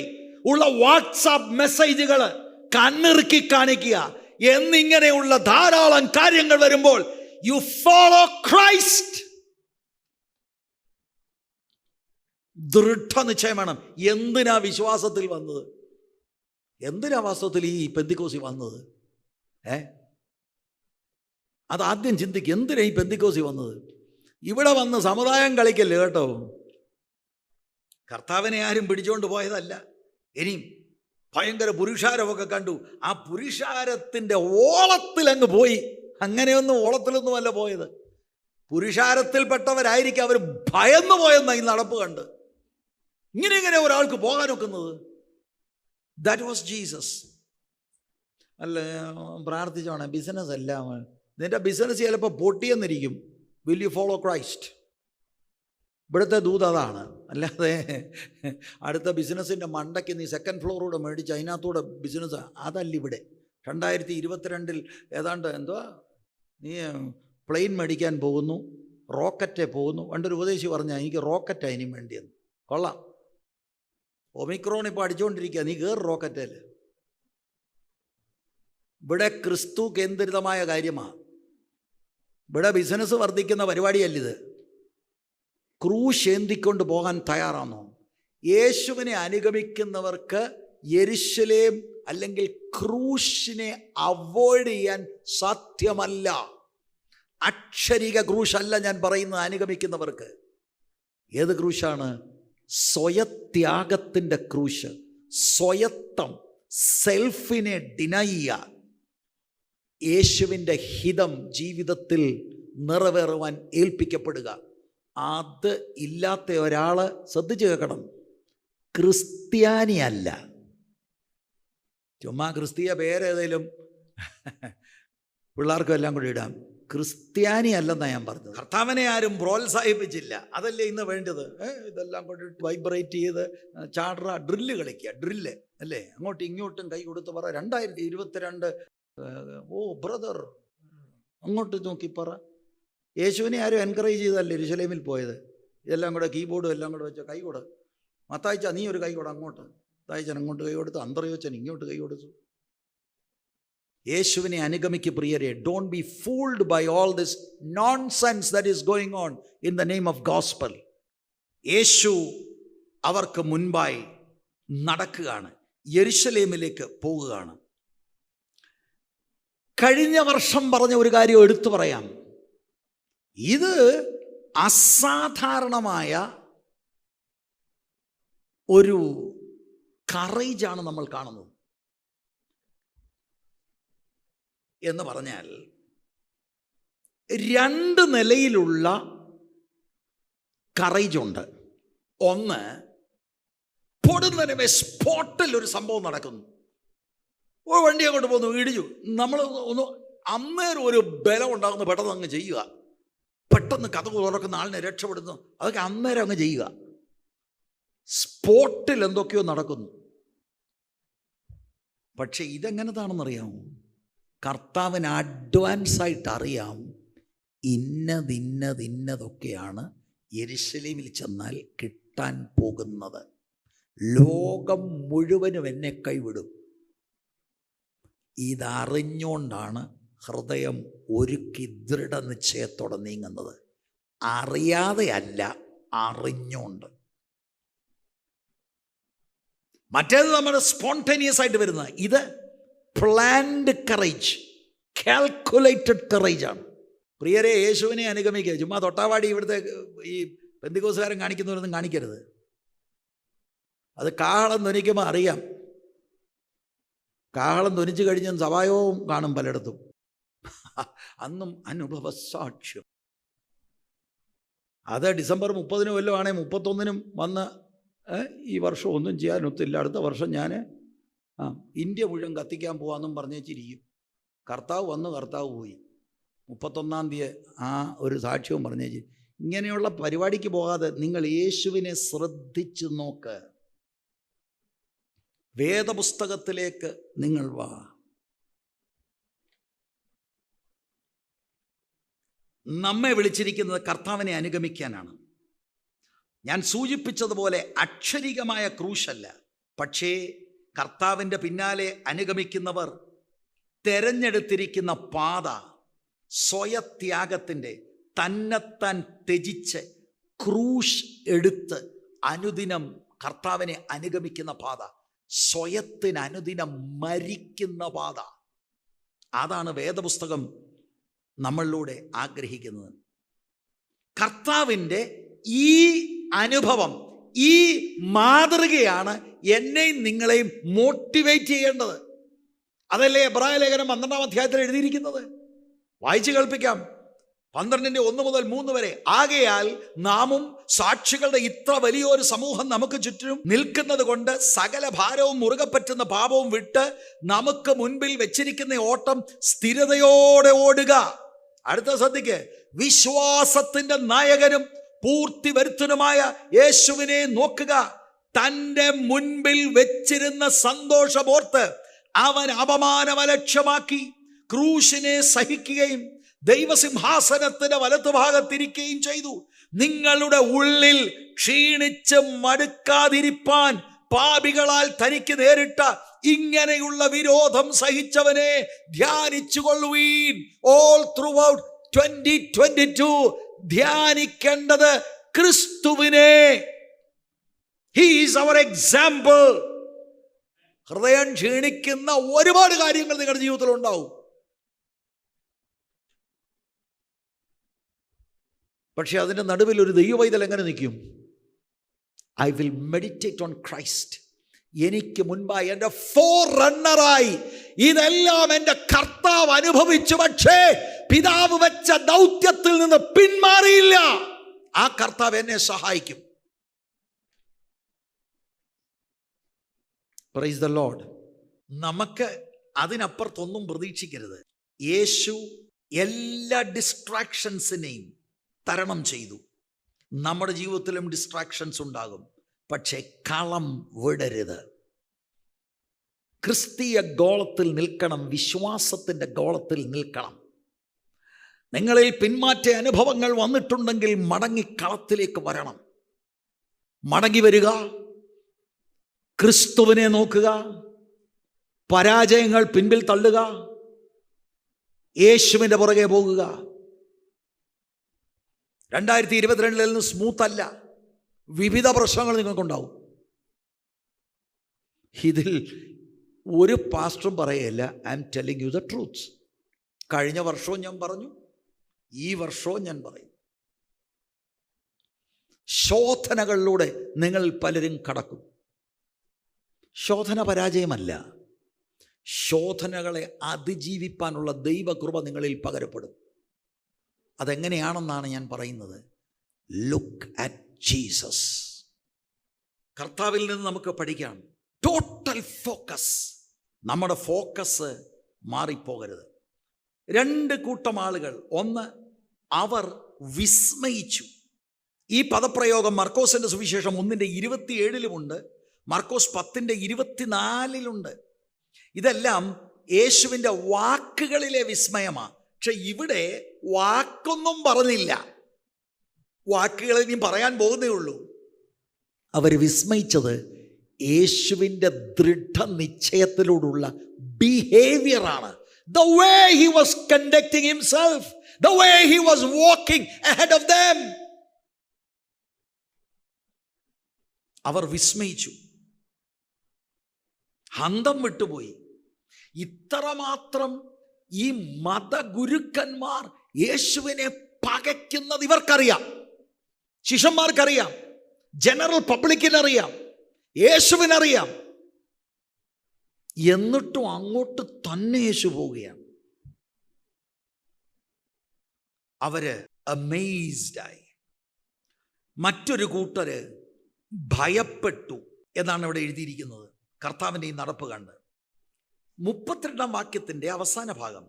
Speaker 1: ഉള്ള വാട്സാപ്പ് മെസ്സേജുകൾ കണ്ണിറുക്കി കാണിക്കുക എന്നിങ്ങനെയുള്ള ധാരാളം കാര്യങ്ങൾ വരുമ്പോൾ യു ഫോളോ ക്രൈസ്റ്റ്. ദൃഢനിശ്ചയം വേണം. എന്തിനാ വിശ്വാസത്തിൽ വന്നത്? എന്തിനാ വാസ്തവത്തിൽ ഈ പെന്തിക്കോസി വന്നത്? അതാദ്യം ചിന്തിക്കുക. എന്തിനാ ഈ പെന്തിക്കോസി വന്നത്? ഇവിടെ വന്ന് സമുദായം കളിക്കല്ലേ കേട്ടോ. കർത്താവിനെ ആരും പിടിച്ചുകൊണ്ട് പോയതല്ല. ഇനിയും ഭയങ്കര പുരുഷാരമൊക്കെ കണ്ടു. ആ പുരുഷാരത്തിൻ്റെ ഓളത്തിലങ്ങ് പോയി. അങ്ങനെയൊന്നും ഓളത്തിലൊന്നുമല്ല പോയത്. പുരുഷാരത്തിൽപ്പെട്ടവരായിരിക്കും അവർ ഭയന്നു പോയെന്ന ഈ നടപ്പ് കണ്ട്. ഇങ്ങനെ ഒരാൾക്ക് പോകാനൊക്കുന്നത്. That was Jesus. അല്ല, പ്രാർത്ഥിച്ചോണേ, ബിസിനസ് അല്ല. നിന്റെ ബിസിനസ് ചിലപ്പോൾ പൊട്ടിയെന്നിരിക്കും. Will you follow Christ? ഇവിടുത്തെ ദൂത് അതാണ്. അല്ലാതെ അടുത്ത ബിസിനസ്സിൻ്റെ മണ്ടയ്ക്ക് നീ സെക്കൻഡ് ഫ്ലോറൂടെ മേടിച്ച് അതിനകത്തൂടെ ബിസിനസ്, അതല്ല ഇവിടെ. 2022 ഏതാണ്ട് എന്തുവാ, നീ പ്ലെയിൻ മേടിക്കാൻ പോകുന്നു, റോക്കറ്റേ പോകുന്നു. പണ്ടൊരു ഉപദേശി പറഞ്ഞാൽ എനിക്ക് റോക്കറ്റാണ് ഇനിയും വേണ്ടിയെന്ന്. കൊള്ളാം. ഒമിക്രോൺ ഇപ്പോൾ അടിച്ചുകൊണ്ടിരിക്കുക, നീ കയറി റോക്കറ്റേൽ. ഇവിടെ ക്രിസ്തു കേന്ദ്രിതമായ കാര്യമാണ്. ഇവിടെ ബിസിനസ് വർദ്ധിക്കുന്ന പരിപാടിയല്ലിത്. ക്രൂശ് ഏന്തിക്കൊണ്ട് പോകാൻ തയ്യാറാണോ? യേശുവിനെ അനുഗമിക്കുന്നവർക്ക് യെരുശലേം അല്ലെങ്കിൽ ക്രൂശിനെ അവോയ്ഡ് ചെയ്യാൻ സാധ്യമല്ല. അക്ഷരിക ക്രൂശല്ല ഞാൻ പറയുന്നത് അനുഗമിക്കുന്നവർക്ക്. ഏത് ക്രൂശാണ്? സ്വയത്യാഗത്തിൻ്റെ ക്രൂശ്. സ്വയത്വം, സെൽഫിനെ ഡിനൈ ചെയ്യുക, യേശുവിൻ്റെ ഹിതം ജീവിതത്തിൽ നിറവേറുവാൻ ഏൽപ്പിക്കപ്പെടുക. അത് ഇല്ലാത്ത ഒരാൾ ശ്രദ്ധിച്ചു കേൾക്കണം, ക്രിസ്ത്യാനിയല്ല. ചുമ്മാ ക്രിസ്തീയ പേരേതേലും പിള്ളേർക്കും എല്ലാം കൂടി ഇടാം. ക്രിസ്ത്യാനി അല്ലെന്നാണ് ഞാൻ പറഞ്ഞത്. കർത്താവിനെ ആരും പ്രോത്സാഹിപ്പിച്ചില്ല. അതല്ലേ ഇന്ന് വേണ്ടത്. ഇതെല്ലാം കൊണ്ട് വൈബ്രേറ്റ് ചെയ്ത് ചാടുക, ഡ്രില്ല് കളിക്കുക, ഡ്രില്ല് അല്ലേ, അങ്ങോട്ടും ഇങ്ങോട്ടും കൈ കൊടുത്ത് പറ 2022 ഓ ബ്രദർ അങ്ങോട്ട് നോക്കി പറ. യേശുവിനെ ആരും എൻകറേജ് ചെയ്തല്ലേ യെരൂശലേമിൽ പോയത്. ഇതെല്ലാം കൂടെ കീബോർഡും എല്ലാം കൂടെ വെച്ച കൈ കൊടു. മത്തായിച്ച നീ ഒരു കൈ കൊടു അങ്ങോട്ട്, മത്തായിച്ചൻ അങ്ങോട്ട് കൈ കൊടുത്തു, അന്തർയോച്ചൻ ഇങ്ങോട്ട് കൈ കൊടുത്തു. യേശുവിനെ അനുഗമിക്ക് പ്രിയരെ. Don't be fooled by all this nonsense that is going on in the name of gospel. യേശു അവർക്ക് മുൻപായി നടക്കുകയാണ്, യെരൂശലേമിലേക്ക് പോവുകയാണ്. കഴിഞ്ഞ വർഷം പറഞ്ഞ ഒരു കാര്യം എടുത്തു പറയാം. ഇത് അസാധാരണമായ ഒരു കറേജാണ് നമ്മൾ കാണുന്നത്. എന്ന് പറഞ്ഞാൽ 2 നിലയിലുള്ള കറേജുണ്ട്. ഒന്ന്, പൊടുന്നതിനെ സ്പോട്ടിൽ ഒരു സംഭവം നടക്കുന്നു. വണ്ടി അങ്ങോട്ട് പോകുന്നു, ഇടിച്ചു. നമ്മൾ ഒന്ന് അന്നേരം ഒരു ബലം ഉണ്ടാകുന്നു, പെട്ടെന്ന് അങ്ങ് ചെയ്യുക. പെട്ടെന്ന് കഥ തുറക്കുന്ന ആളിനെ രക്ഷപ്പെടുന്നു, അതൊക്കെ അന്നേരം അങ്ങ് ചെയ്യുക. സ്പോട്ടിൽ എന്തൊക്കെയോ നടക്കുന്നു. പക്ഷെ ഇതെങ്ങനത്താണെന്നറിയാമോ? കർത്താവിന് അഡ്വാൻസായിട്ട് അറിയാം ഇന്നതൊക്കെയാണ് യെരൂശലേമിൽ ചെന്നാൽ കിട്ടാൻ പോകുന്നത്. ലോകം മുഴുവനും എന്നെ കൈവിടും. ഇതറിഞ്ഞുകൊണ്ടാണ് ഹൃദയം ഒരുക്കി ദൃഢനിശ്ചയത്തോടെ നീങ്ങുന്നത്. അറിയാതെയല്ല, അറിഞ്ഞുകൊണ്ട്. മറ്റേത് നമ്മുടെ സ്പോണ്ടേനിയസ് ആയിട്ട് വരുന്നത്. ഇത് പ്ലാൻഡ് കറേജ്, കാൽക്കുലേറ്റഡ് കറേജാണ്. പ്രിയരെ, യേശുവിനെ അനുഗമിക്കുക. ചുമ്മാ തൊട്ടാവാടി ഇവിടുത്തെ ഈ പെന്തിക്കോസുകാരൻ കാണിക്കുന്നവരൊന്നും കാണിക്കരുത്. അത് കാഹളം ധ്വനിക്കുമ്പോൾ അറിയാം. കാഹളം ധ്വനിച്ചു കഴിഞ്ഞാൽ സഭായവും കാണും പലയിടത്തും. അന്നും അനുഭവ സാക്ഷ്യം. അത് ഡിസംബർ 30 വല്ലതും ആണെങ്കിൽ 31 വന്ന് ഈ വർഷം ഒന്നും ചെയ്യാനൊത്തില്ല, അടുത്ത വർഷം ഞാൻ ഇന്ത്യ മുഴുവൻ കത്തിക്കാൻ പോകാമെന്നും പറഞ്ഞേച്ചിരിക്കും. കർത്താവ് വന്ന് കർത്താവ് പോയി. 31-ാം തീയതി ആ ഒരു സാക്ഷ്യവും പറഞ്ഞേച്ചി. ഇങ്ങനെയുള്ള പരിപാടിക്ക് പോകാതെ നിങ്ങൾ യേശുവിനെ ശ്രദ്ധിച്ചു നോക്ക്. വേദപുസ്തകത്തിലേക്ക് നിങ്ങൾ വാ. നമ്മെ വിളിച്ചിരിക്കുന്നത് കർത്താവിനെ അനുഗമിക്കാനാണ്. ഞാൻ സൂചിപ്പിച്ചതുപോലെ അക്ഷരികമായ ക്രൂശല്ല, പക്ഷേ കർത്താവിൻ്റെ പിന്നാലെ അനുഗമിക്കുന്നവർ തെരഞ്ഞെടുത്തിരിക്കുന്ന പാത സ്വയത്യാഗത്തിൻ്റെ, തന്നെത്താൻ ത്യജിച്ച് ക്രൂശ് എടുത്ത് അനുദിനം കർത്താവിനെ അനുഗമിക്കുന്ന പാത, സ്വയത്തിന് അനുദിനം മരിക്കുന്ന പാത. അതാണ് വേദപുസ്തകം നമ്മളിലൂടെ ആഗ്രഹിക്കുന്നത്. കർത്താവിൻ്റെ ഈ അനുഭവം, ഈ മാതൃകയാണ് എന്നെയും നിങ്ങളെയും മോട്ടിവേറ്റ് ചെയ്യേണ്ടത്. അതല്ലേ എബ്രായ ലേഖനം 12-ാം അധ്യായത്തിൽ എഴുതിയിരിക്കുന്നത്. വായിച്ചു കേൾപ്പിക്കാം. 12-ന്റെ 1 മുതൽ 3 വരെ. ആകയാൽ നാമും സാക്ഷികളുടെ ഇത്ര വലിയൊരു സമൂഹം നമുക്ക് ചുറ്റും നിൽക്കുന്നത് കൊണ്ട് സകല ഭാരവും മുറുകെ പറ്റുന്ന പാപവും വിട്ട് നമുക്ക് മുൻപിൽ വെച്ചിരിക്കുന്ന ഓട്ടം സ്ഥിരതയോടെ ഓടുക. അടുത്ത ശ്രദ്ധിക്ക്. വിശ്വാസത്തിന്റെ നായകനും പൂർത്തി വരുത്തനുമായ യേശുവിനെ നോക്കുക. തൻ്റെ മുൻപിൽ വെച്ചിരുന്ന സന്തോഷമോർത്ത് അവൻ അപമാനം അലക്ഷ്യമാക്കി ക്രൂശിനെ സഹിക്കുകയും ദൈവസിംഹാസനത്തിന്റെ വലത്തുഭാഗത്തിരിക്കുകയും ചെയ്തു. നിങ്ങളുടെ ഉള്ളിൽ ക്ഷീണിച്ച് മടുക്കാതിരിപ്പാൻ പാപികളാൽ തനിക്ക് നേരിട്ട ഇങ്ങനെയുള്ള വിരോധം സഹിച്ചവനെ ധ്യാനിച്ചുകൊള്ളുവീൻ. ഓൾ ത്രൂ ഔട്ട് 2022 ധ്യാനിക്കേണ്ടത് ക്രിസ്തുവിനെ. He is our example. ഹൃദയം ക്ഷീണിക്കുന്ന ഒരുപാട് കാര്യങ്ങൾ നിങ്ങളുടെ ജീവിതത്തിൽ ഉണ്ടാവും. പക്ഷെ അതിൻ്റെ നടുവിൽ ഒരു ദൈവവൈതൽ എങ്ങനെ നിൽക്കും? I will meditate on Christ. എനിക്ക് മുൻപായി എൻ്റെ ഫോർറണ്ണറായി ഇതെല്ലാം എൻ്റെ കർത്താവ് അനുഭവിച്ചു. പക്ഷേ പിതാവ് വെച്ച ദൗത്യത്തിൽ നിന്ന് പിന്മാറിയില്ല. ആ കർത്താവ് എന്നെ സഹായിക്കും. Praise the Lord. നമുക്ക് അതിനപ്പുറത്തൊന്നും പ്രതീക്ഷിക്കരുത്. യേശു എല്ലാ ഡിസ്ട്രാക്ഷൻസിനെയും തരണം ചെയ്തു. നമ്മുടെ ജീവിതത്തിലും ഡിസ്ട്രാക്ഷൻസ് ഉണ്ടാകും. പക്ഷേ കളം വിടരുത്. ക്രിസ്തീയ ഗോളത്തിൽ നിൽക്കണം, വിശ്വാസത്തിൻ്റെ ഗോളത്തിൽ നിൽക്കണം. നിങ്ങളിൽ പിന്മാറ്റ അനുഭവങ്ങൾ വന്നിട്ടുണ്ടെങ്കിൽ മടങ്ങി കളത്തിലേക്ക് വരണം. മടങ്ങി വരിക, ക്രിസ്തുവിനെ നോക്കുക, പരാജയങ്ങൾ പിൻപിൽ തള്ളുക, യേശുവിൻ്റെ പുറകെ പോകുക. 2022 നിന്ന് സ്മൂത്ത് അല്ല. വിവിധ പ്രശ്നങ്ങൾ നിങ്ങൾക്കുണ്ടാവും. ഇതിൽ ഒരു പാസ്റ്ററും പറയല്ല, I M telling you the truth. കഴിഞ്ഞ വർഷവും ഞാൻ പറഞ്ഞു, ഈ വർഷവും ഞാൻ പറയും. ശോധനകളിലൂടെ നിങ്ങൾ പലരും കടക്കും. ശോധന പരാജയമല്ല. ശോധനകളെ അതിജീവിപ്പാനുള്ള ദൈവകൃപ നിങ്ങളിൽ പകരപ്പെടും. അതെങ്ങനെയാണെന്നാണ് ഞാൻ പറയുന്നത്. Look at Jesus. കർത്താവിൽ നിന്ന് നമുക്ക് പഠിക്കാം. Total focus. നമ്മുടെ ഫോക്കസ് മാറിപ്പോകരുത്. 2 കൂട്ടം ആളുകൾ. ഒന്ന്, അവർ വിസ്മയിച്ചു. ഈ പദപ്രയോഗം മർക്കോസിൻ്റെ സുവിശേഷം 1:27 മർക്കോസ് 10:24 ഇതെല്ലാം യേശുവിൻ്റെ വാക്കുകളിലെ വിസ്മയമാണ്. പക്ഷെ ഇവിടെ വാക്കൊന്നും പറഞ്ഞില്ല. വാക്കുകൾ ഇനി പറയാൻ പോകുന്നേ ഉള്ളൂ. അവർ വിസ്മയിച്ചത് യേശുവിൻ്റെ ദൃഢനിശ്ചയത്തിലൂടെയുള്ള ബിഹേവിയറാണ്. The way he was conducting himself, the way he was walking ahead of them. അവർ വിസ്മയിച്ചു, ഹന്തം വിട്ടുപോയി. ഇത്രമാത്രം ഈ മതഗുരുക്കന്മാർ യേശുവിനെ പകയ്ക്കുന്നത് ഇവർക്കറിയാം, ശിഷ്യന്മാർക്കറിയാം, ജനറൽ പബ്ലിക്കിനറിയാം, യേശുവിനറിയാം. എന്നിട്ടും അങ്ങോട്ട് തന്നെ യേശു പോവുകയാണ്. അവര് അമേസ്ഡായി. മറ്റൊരു കൂട്ടര് ഭയപ്പെട്ടു എന്നാണ് ഇവിടെ എഴുതിയിരിക്കുന്നത്. കർത്താവിൻ്റെ ഈ നടപ്പ് കണ്ട് 32 വാക്യത്തിൻ്റെ അവസാന ഭാഗം,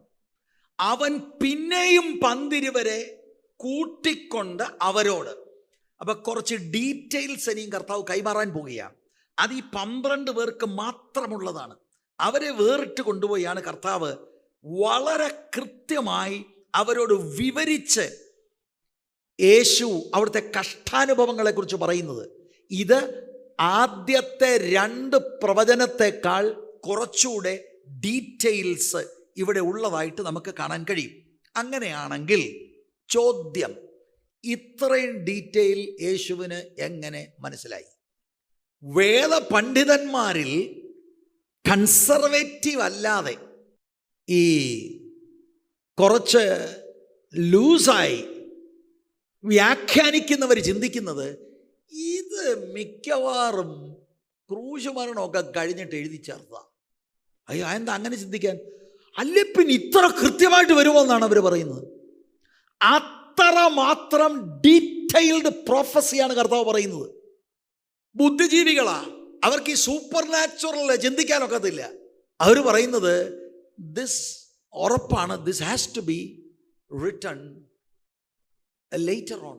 Speaker 1: അവൻ പിന്നെയും 12 കൂട്ടിക്കൊണ്ട് അവരോട്. അപ്പൊ കുറച്ച് ഡീറ്റെയിൽസ് ഇനിയും കർത്താവ് കൈമാറാൻ പോവുകയാണ്. അത് ഈ 12 പേർക്ക് മാത്രമുള്ളതാണ്. അവരെ വേറിട്ട് കൊണ്ടുപോയാണ് കർത്താവ് വളരെ കൃത്യമായി അവരോട് വിവരിച്ച് യേശു അവിടുത്തെ കഷ്ടാനുഭവങ്ങളെക്കുറിച്ച് പറയുന്നത്. ഇത് ആദ്യത്തെ 2 പ്രവചനത്തെക്കാൾ കുറച്ചുകൂടെ ഡീറ്റെയിൽസ് ഇവിടെ ഉള്ളതായിട്ട് നമുക്ക് കാണാൻ കഴിയും. അങ്ങനെയാണെങ്കിൽ ചോദ്യം, ഇത്രയും ഡീറ്റെയിൽ യേശുവിന് എങ്ങനെ മനസ്സിലായി? വേദപണ്ഡിതന്മാരിൽ കൺസർവേറ്റീവ് അല്ലാതെ ഈ കുറച്ച് ലൂസായി വ്യാഖ്യാനിക്കുന്നവർ ചിന്തിക്കുന്നത് ഇത് മിക്കവാറും ക്രൂശ് മരണമൊക്കെ കഴിഞ്ഞിട്ട് എഴുതി ചേർത്ത. അയ്യോ, എന്താ അങ്ങനെ ചിന്തിക്കാൻ? അല്ലെ പിന്നെ ഇത്ര കൃത്യമായിട്ട് വരുമോ എന്നാണ് അവർ പറയുന്നത്. അത്ര മാത്രം ഡീറ്റെയിൽഡ് പ്രൊഫസിയാണ് കർത്താവ് പറയുന്നത്. ബുദ്ധിജീവികളാ, അവർക്ക് ഈ സൂപ്പർ നാച്ചുറൽ ചിന്തിക്കാനൊക്കത്തില്ല. അവർ പറയുന്നത് ദിസ് ഉറപ്പാണ്, this has to be written later on.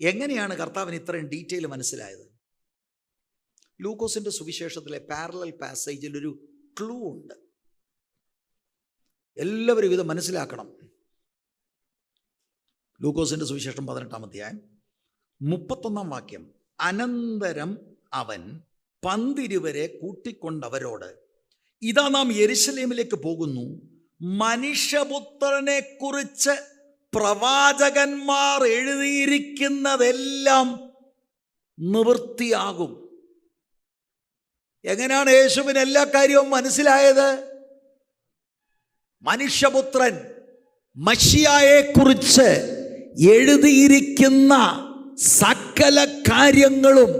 Speaker 1: എങ്ങനെയാണ് കർത്താവിന് ഇത്രയും ഡീറ്റെയിൽ മനസ്സിലായത്? ലൂക്കോസിന്റെ സുവിശേഷത്തിലെ പാരലൽ പാസേജിൽ ഒരു ക്ലൂ ഉണ്ട്. എല്ലാവരും ഇത് മനസ്സിലാക്കണം. ലൂക്കോസിന്റെ സുവിശേഷം 18-ാം അധ്യായം 31-ാം വാക്യം, അനന്തരം അവൻ 12 കൂട്ടിക്കൊണ്ടവരോട്, ഇതാ നാം യെരുശലേമിലേക്ക് പോകുന്നു, മനുഷ്യപുത്രനെ കുറിച്ച് പ്രവാചകന്മാർ എഴുതിയിരിക്കുന്നതെല്ലാം നിവൃത്തിയാകും. എങ്ങനെയാണ് യേശുവിന് എല്ലാ കാര്യവും മനസ്സിലായത്? മനുഷ്യപുത്രൻ മശിയായെ കുറിച്ച് എഴുതിയിരിക്കുന്ന സകല കാര്യങ്ങളും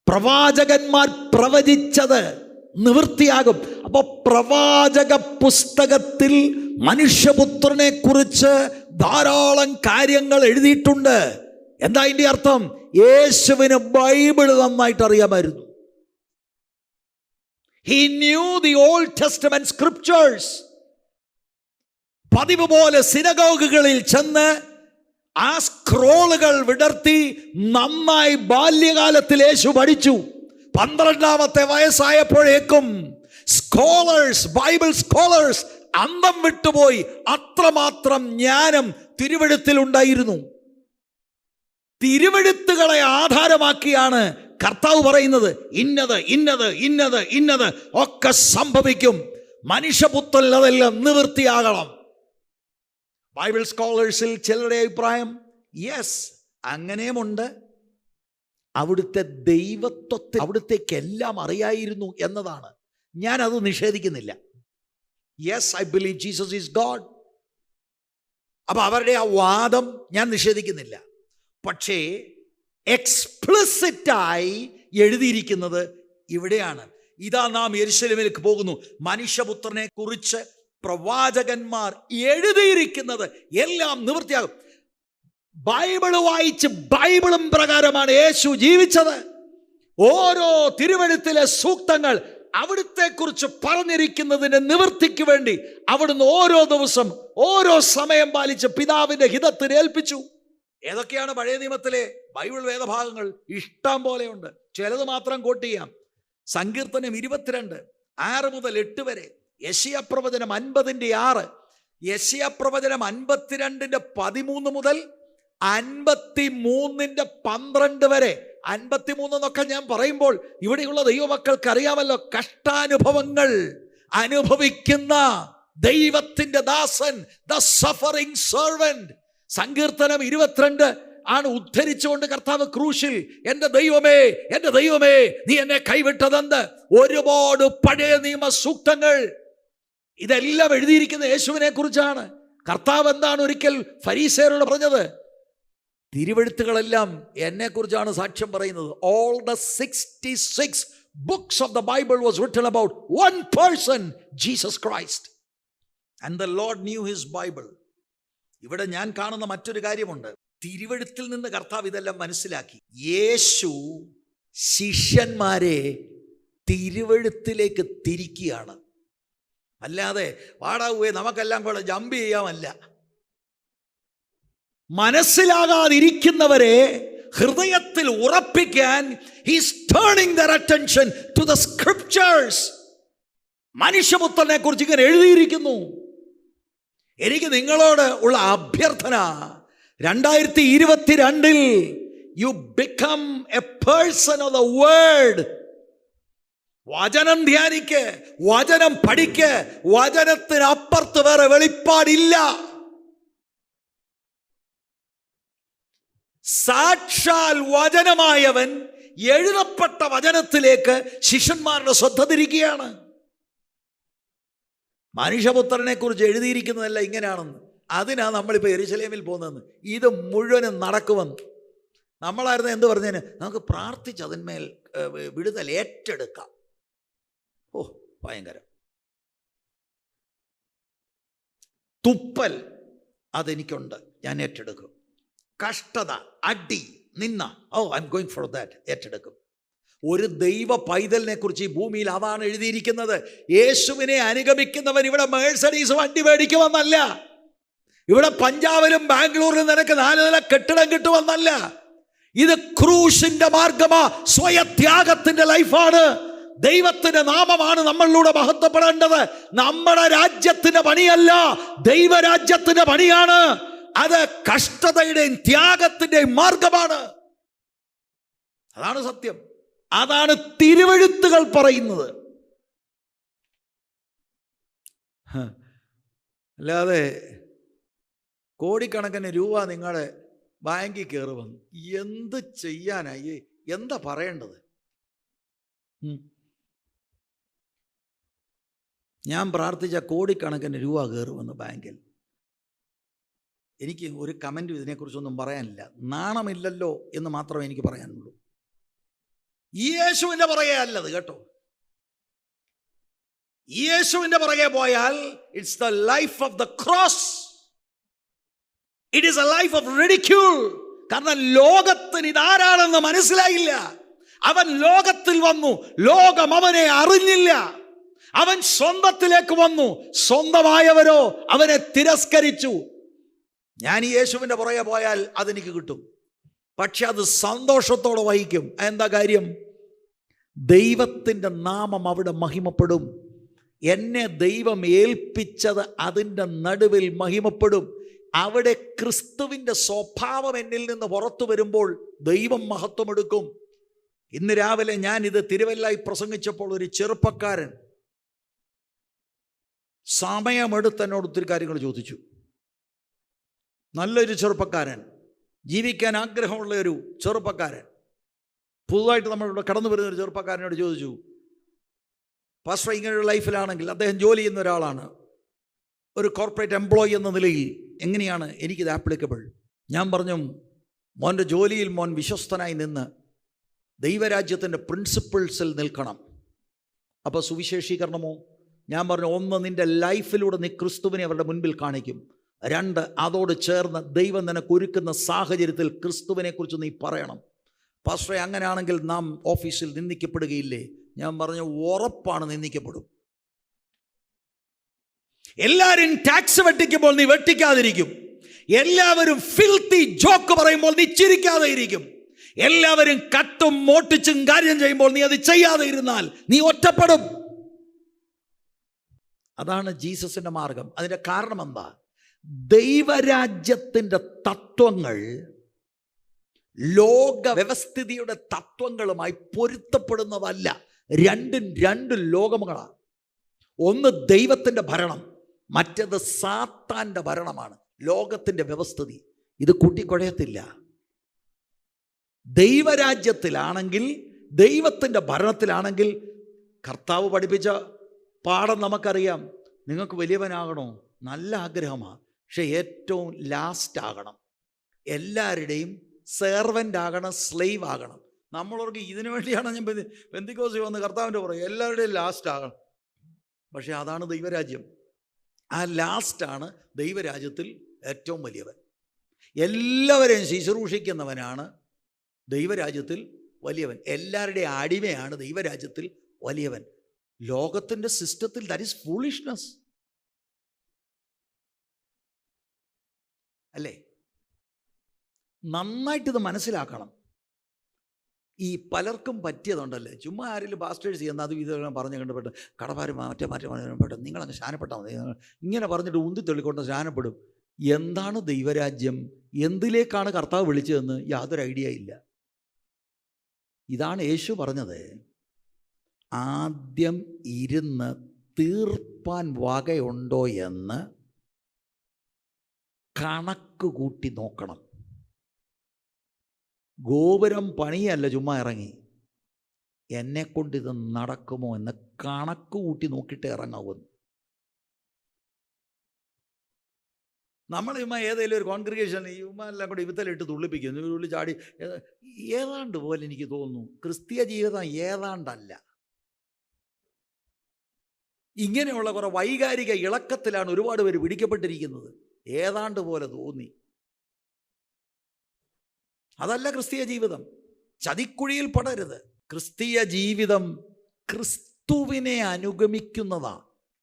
Speaker 1: പ്രവാചകന്മാർ പ്രവചിച്ചത് നിവൃത്തിയാകും. അപ്പൊ പ്രവാചക പുസ്തകത്തിൽ മനുഷ്യപുത്രനെ കുറിച്ച് ധാരാളം കാര്യങ്ങൾ എഴുതിയിട്ടുണ്ട്. എന്താ അതിൻ്റെ അർത്ഥം? യേശുവിന് ബൈബിൾ നന്നായിട്ട് അറിയാമായിരുന്നു. He knew the Old Testament scriptures. പതിവ് പോലെ സിനഗോഗുകളിൽ ചെന്ന് ആ സ്ക്രോളുകൾ വിടർത്തി നന്നായി ബാല്യകാലത്തിൽ യേശു പഠിച്ചു. 12-ാമത്തെ വയസ്സായപ്പോഴേക്കും സ്കോളേഴ്സ്, ബൈബിൾ സ്കോളേഴ്സ് അന്തം വിട്ടുപോയി. അത്രമാത്രം ജ്ഞാനം തിരുവെഴുത്തിൽ ഉണ്ടായിരുന്നു. തിരുവെഴുത്തുകളെ ആധാരമാക്കിയാണ് കർത്താവ് പറയുന്നത് ഇന്നത് ഇന്നത് ഇന്നത് ഇന്നത് ഒക്കെ സംഭവിക്കും. മനുഷ്യപുത്രൻ അതെല്ലാം നിവൃത്തിയാകണം. ബൈബിൾ സ്കോളേഴ്സിൽ ചിലരുടെ അഭിപ്രായം യെസ്, അങ്ങനെയുമുണ്ട്. അവിടുത്തെ ദൈവത്വത്തെ അവിടുത്തേക്കെല്ലാം അറിയായിരുന്നു എന്നതാണ്. ഞാനത് നിഷേധിക്കുന്നില്ല. Yes, I believe Jesus is God. അപ്പൊ അവരുടെ ആ വാദം ഞാൻ നിഷേധിക്കുന്നില്ല. പക്ഷേ എക്സ്പ്ലിസിറ്റായി എഴുതിയിരിക്കുന്നത് ഇവിടെയാണ്. ഇതാ നാം യെരൂശലേമിലേക്ക് പോകുന്നു. മനുഷ്യപുത്രനെ കുറിച്ച് പ്രവാചകന്മാർ എഴുതിയിരിക്കുന്നത് എല്ലാം നിവൃത്തിയാകും. ബൈബിള് വായിച്ച് ബൈബിളും പ്രകാരമാണ് യേശു ജീവിച്ചത്. ഓരോ തിരുവെഴുത്തിലെ സൂക്തങ്ങൾ അവിടുത്തെ കുറിച്ച് പറഞ്ഞിരിക്കുന്നതിന്റെ നിവൃത്തിക്ക് വേണ്ടി അവിടുന്ന് ഓരോ ദിവസം ഓരോ സമയം പാലിച്ച് പിതാവിന്റെ ഹിതത്തിന് ഏൽപ്പിച്ചു. ഏതൊക്കെയാണ് പഴയ നിയമത്തിലെ ബൈബിൾ വേദഭാഗങ്ങൾ? ഇഷ്ടം പോലെയുണ്ട്. ചിലത് മാത്രം കോട്ട് ചെയ്യാം. സങ്കീർത്തനം 22:6 മുതൽ 8 വരെ, യെശയ്യാ പ്രവചനം 50:6, യെശയ്യാ പ്രവചനം 52:13 മുതൽ 53:12 വരെ. 53 എന്നൊക്കെ ഞാൻ പറയുമ്പോൾ ഇവിടെയുള്ള ദൈവമക്കൾക്ക് അറിയാമല്ലോ, കഷ്ടാനുഭവങ്ങൾ അനുഭവിക്കുന്ന ദൈവത്തിന്റെ ദാസൻ, ദ സഫറിംഗ് സെർവന്റ്. സങ്കീർത്തനം 22 ആണ് ഉദ്ധരിച്ചുകൊണ്ട് കർത്താവ് ക്രൂശിൽ എൻ്റെ ദൈവമേ, എൻ്റെ ദൈവമേ, നീ എന്നെ കൈവിട്ടതെന്ത്. ഒരുപാട് പഴയ നിയമ സൂക്തങ്ങൾ ഇതെല്ലാം എഴുതിയിരിക്കുന്ന യേശുവിനെ കുറിച്ചാണ്. കർത്താവ് എന്താണ് ഒരിക്കൽ ഫരീസയരോട് പറഞ്ഞത്? തിരുവെഴുത്തുകളെല്ലാം എന്നെ കുറിച്ചാണ് സാക്ഷ്യം പറയുന്നത്. All the 66 books of the Bible was written about one person, Jesus Christ. And the Lord knew his Bible. ഇവിടെ ഞാൻ കാണുന്ന മറ്റൊരു കാര്യമുണ്ട്. തിരുവെഴുത്തിൽ നിന്ന് കർത്താവ് ഇതെല്ലാം മനസ്സിലാക്കി. യേശു ശിഷ്യന്മാരെ തിരുവെഴുത്തിലേക്ക് തിരിക്കുകയാണ്. അല്ലാതെ വാടാവേ നമുക്കെല്ലാം കൂടെ ജമ്പ് ചെയ്യാമല്ല. മനസ്സിലാകാതിരിക്കുന്നവരെ ഹൃദയത്തിൽ ഉറപ്പിക്കാൻ he's turning their attention to the scriptures. മനുഷ്യപുത്രനെ കുറിച്ച് ഇങ്ങനെ എഴുതിയിരിക്കുന്നു. എനിക്ക് നിങ്ങളോട് ഉള്ള അഭ്യർത്ഥന, 2022 you become a person of the word. വചനം ധ്യാനിക്ക്, വചനം പഠിക്ക്. വചനത്തിനപ്പുറത്ത് വേറെ വെളിപ്പാടില്ല. സാക്ഷാൽ വചനമായവൻ എഴുതപ്പെട്ട വചനത്തിലേക്ക് ശിഷ്യന്മാരുടെ ശ്രദ്ധ തിരിക്കുകയാണ്. മനുഷ്യപുത്രനെ കുറിച്ച് എഴുതിയിരിക്കുന്നതല്ല ഇങ്ങനെയാണെന്ന്. അതിനാ നമ്മളിപ്പോൾ യെരൂശലേമിൽ പോകുന്നതെന്ന്. ഇത് മുഴുവനും നടക്കുമെന്ന് നമ്മളായിരുന്നു എന്ത് പറഞ്ഞതിന്? നമുക്ക് പ്രാർത്ഥിച്ച് അതിന്മേൽ വിടുതൽ ഏറ്റെടുക്കാം. ഓ ഭയങ്കരം. തുപ്പൽ അതെനിക്കുണ്ട്, ഞാൻ ഏറ്റെടുക്കും. കഷ്ടത, അടി, നിന്ന, oh I'm going for that, ഏറ്റെടുക്കും. ഒരു ദൈവ പൈതലിനെ കുറിച്ച് ഈ ഭൂമിയിൽ അതാണ് എഴുതിയിരിക്കുന്നത്. യേശുവിനെ അനുഗമിക്കുന്നവൻ ഇവിടെ മേഴ്സഡീസ് വണ്ടി മേടിക്കുമെന്നല്ല, ഇവിടെ പഞ്ചാബിലും ബാംഗ്ലൂരിലും നിനക്ക് 4 നില കെട്ടിടം കിട്ടുമെന്നല്ല. ഇത് ക്രൂശിന്റെ മാർഗമാ, സ്വയത്യാഗത്തിന്റെ ലൈഫാണ്. ദൈവത്തിന്റെ നാമമാണ് നമ്മളിലൂടെ മഹത്വപ്പെടേണ്ടത്. നമ്മുടെ രാജ്യത്തിന്റെ പണിയല്ല, ദൈവരാജ്യത്തിന്റെ പണിയാണ്. അത് കഷ്ടതയുടെയും ത്യാഗത്തിന്റെയും മാർഗമാണ്. അതാണ് സത്യം. അതാണ് തിരുവെഴുത്തുകൾ പറയുന്നത്. അല്ലാതെ കോടിക്കണക്കിന് രൂപ നിങ്ങളുടെ ബാങ്കിൽ കയറുമെന്ന് എന്ത് ചെയ്യാനായി? എന്താ പറയേണ്ടത്? ഞാൻ പ്രാർത്ഥിച്ച കോടിക്കണക്കിന് രൂപ കയറുമെന്ന് ബാങ്കിൽ. എനിക്ക് ഒരു കമൻറ്റും ഇതിനെക്കുറിച്ചൊന്നും പറയാനില്ല. നാണമില്ലല്ലോ എന്ന് മാത്രമേ എനിക്ക് പറയാനുള്ളൂ. യേശുവിൻ്റെ പുറകെ അല്ലത് കേട്ടോ. യേശുവിൻ്റെ പുറകെ പോയാൽ it's the life of the cross. It is A life of ridicule. കാരണം ലോകത്തിന് ഇതാരാണെന്ന് മനസ്സിലായില്ല. അവൻ ലോകത്തിൽ വന്നു, ലോകം അവനെ അറിഞ്ഞില്ല. അവൻ സ്വന്തത്തിലേക്ക് വന്നു, സ്വന്തമായവരോ അവനെ തിരസ്കരിച്ചു. ഞാൻ ഈ യേശുവിൻ്റെ പുറകെ പോയാൽ അതെനിക്ക് കിട്ടും, പക്ഷെ അത് സന്തോഷത്തോടെ വഹിക്കും. എന്താ കാര്യം? ദൈവത്തിൻ്റെ നാമം അവിടെ മഹിമപ്പെടും. എന്നെ ദൈവം ഏൽപ്പിച്ചത് അതിൻ്റെ നടുവിൽ മഹിമപ്പെടും. അവിടെ ക്രിസ്തുവിൻ്റെ സ്വഭാവം എന്നിൽ നിന്ന് പുറത്തു വരുമ്പോൾ ദൈവം മഹത്വമെടുക്കും. ഇന്ന് രാവിലെ ഞാൻ ഇത് തിരുവല്ലായി പ്രസംഗിച്ചപ്പോൾ ഒരു ചെറുപ്പക്കാരൻ സമയമെടുത്ത് എന്നോട് ഒത്തിരി കാര്യങ്ങൾ ചോദിച്ചു. നല്ലൊരു ചെറുപ്പക്കാരൻ, ജീവിക്കാൻ ആഗ്രഹമുള്ള ഒരു ചെറുപ്പക്കാരൻ, പുതുതായിട്ട് നമ്മളിവിടെ കടന്നു വരുന്ന ഒരു ചെറുപ്പക്കാരനോട് ചോദിച്ചു, പാസ്റ്റർ ഇങ്ങനെയൊരു ലൈഫിലാണെങ്കിൽ, അദ്ദേഹം ജോലി ചെയ്യുന്ന ഒരാളാണ്, ഒരു കോർപ്പറേറ്റ് എംപ്ലോയി എന്ന നിലയിൽ എങ്ങനെയാണ് എനിക്കിത് ആപ്ലിക്കബിൾ? ഞാൻ പറഞ്ഞു, മോൻ്റെ ജോലിയിൽ മോൻ വിശ്വസ്തനായി നിന്ന് ദൈവരാജ്യത്തിൻ്റെ പ്രിൻസിപ്പിൾസിൽ നിൽക്കണം. അപ്പോൾ സുവിശേഷീകരണമോ? ഞാൻ പറഞ്ഞു, ഒന്ന്, നിൻ്റെ ലൈഫിലൂടെ നീ ക്രിസ്തുവിനെ അവരുടെ മുൻപിൽ കാണിക്കും. രണ്ട്, അതോട് ചേർന്ന് ദൈവം നിനക്ക് ഒരുക്കുന്ന സാഹചര്യത്തിൽ ക്രിസ്തുവിനെക്കുറിച്ച് നീ പറയണം. പാസ്റ്ററെ, അങ്ങനെയാണെങ്കിൽ നാം ഓഫീസിൽ നിന്ദിക്കപ്പെടുകയില്ലേ? ഞാൻ പറഞ്ഞു, ഉറപ്പാണ് നിന്ദിക്കപ്പെടും. എല്ലാവരും ടാക്സ് വെട്ടിക്കുമ്പോൾ നീ വെട്ടിക്കാതിരിക്കും. എല്ലാവരും ഫിൽത്തി ജോക്ക് പറയുമ്പോൾ നീ ചിരിക്കാതെ ഇരിക്കും. എല്ലാവരും കട്ടും മോട്ടിച്ചും കാര്യം ചെയ്യുമ്പോൾ നീ അത് ചെയ്യാതെ ഇരുന്നാൽ നീ ഒറ്റപ്പെടും. അതാണ് ജീസസിന്റെ മാർഗം. അതിൻ്റെ കാരണം എന്താ? ദൈവരാജ്യത്തിൻ്റെ തത്വങ്ങൾ ലോക വ്യവസ്ഥിതിയുടെ തത്വങ്ങളുമായി പൊരുത്തപ്പെടുന്നതല്ല. രണ്ടും രണ്ട് ലോകങ്ങളാണ്. ഒന്ന് ദൈവത്തിൻ്റെ ഭരണം, മറ്റേത് സാത്താൻ്റെ ഭരണമാണ്, ലോകത്തിൻ്റെ വ്യവസ്ഥിതി. ഇത് കൂട്ടിക്കുഴയത്തില്ല. ദൈവരാജ്യത്തിലാണെങ്കിൽ, ദൈവത്തിൻ്റെ ഭരണത്തിലാണെങ്കിൽ, കർത്താവ് പഠിപ്പിച്ച പാഠം നമുക്കറിയാം. നിങ്ങൾക്ക് വലിയവനാകണോ? നല്ല ആഗ്രഹമാണ്, പക്ഷെ ഏറ്റവും ലാസ്റ്റ് ആകണം. എല്ലാവരുടെയും സെർവൻ്റ് ആകണം, സ്ലേവ് ആകണം. നമ്മളവർക്ക് ഇതിനു വേണ്ടിയാണ് ഞാൻ പെന്തിക്കോസിൽ വന്ന് കർത്താവിൻ്റെ പുറകെ എല്ലാവരുടെയും ലാസ്റ്റ് ആകണം. പക്ഷെ അതാണ് ദൈവരാജ്യം. ആ ലാസ്റ്റാണ് ദൈവരാജ്യത്തിൽ ഏറ്റവും വലിയവൻ. എല്ലാവരെയും ശുശ്രൂഷിക്കുന്നവനാണ് ദൈവരാജ്യത്തിൽ വലിയവൻ. എല്ലാവരുടെയും അടിമയാണ് ദൈവരാജ്യത്തിൽ വലിയവൻ. ലോകത്തിൻ്റെ സിസ്റ്റത്തിൽ ദാറ്റ് ഈസ് ഫൂളിഷ്നെസ് അല്ലേ? നന്നായിട്ടിത് മനസ്സിലാക്കണം. ഈ പലർക്കും പറ്റിയതുണ്ടല്ലേ, ചുമ്മാ ആരെങ്കിലും പാസ്റ്റേഴ്സ് ചെയ്യുന്ന അത് ഇത് പറഞ്ഞു കണ്ടുപെട്ട് കടഭാരം മാറ്റം നിങ്ങളങ്ങ് സ്നാനപ്പെട്ടാൽ മതി, ഇങ്ങനെ പറഞ്ഞിട്ട് ഉന്തി തെളിക്കൊണ്ട് സ്നാനപ്പെടും. എന്താണ് ദൈവരാജ്യം, എന്തിലേക്കാണ് കർത്താവ് വിളിച്ചതെന്ന് യാതൊരു ഐഡിയ ഇല്ല. ഇതാണ് യേശു പറഞ്ഞത്, ആദ്യം ഇരുന്ന് തീർപ്പാൻ വകയുണ്ടോ എന്ന് കണക്ക് കൂട്ടി നോക്കണം. ഗോപുരം പണിയല്ല, ചുമ്മാ ഇറങ്ങി എന്നെക്കൊണ്ടിത് നടക്കുമോ എന്ന് കണക്ക് കൂട്ടി നോക്കിയിട്ട് ഇറങ്ങാവുന്നു. നമ്മൾ ചുമ്മാ ഏതെങ്കിലും ഒരു കോൺഗ്രിഗേഷൻ ചുമ്മാ എല്ലാം കൂടി ഇവത്തലിട്ട് തുള്ളിപ്പിക്കുന്നു, തുള്ളി ചാടി ഏതാണ്ട് പോലെ എനിക്ക് തോന്നുന്നു. ക്രിസ്തീയ ജീവിതം ഏതാണ്ടല്ല. ഇങ്ങനെയുള്ള കുറേ വൈകാരിക ഇളക്കത്തിലാണ് ഒരുപാട് പേര് പിടിക്കപ്പെട്ടിരിക്കുന്നത്. ഏതാണ്ട് പോലെ തോന്നി. അതല്ല ക്രിസ്തീയ ജീവിതം. ചതിക്കുഴിയിൽ പെടരുത്. ക്രിസ്തീയ ജീവിതം ക്രിസ്തുവിനെ അനുഗമിക്കുന്നതാ.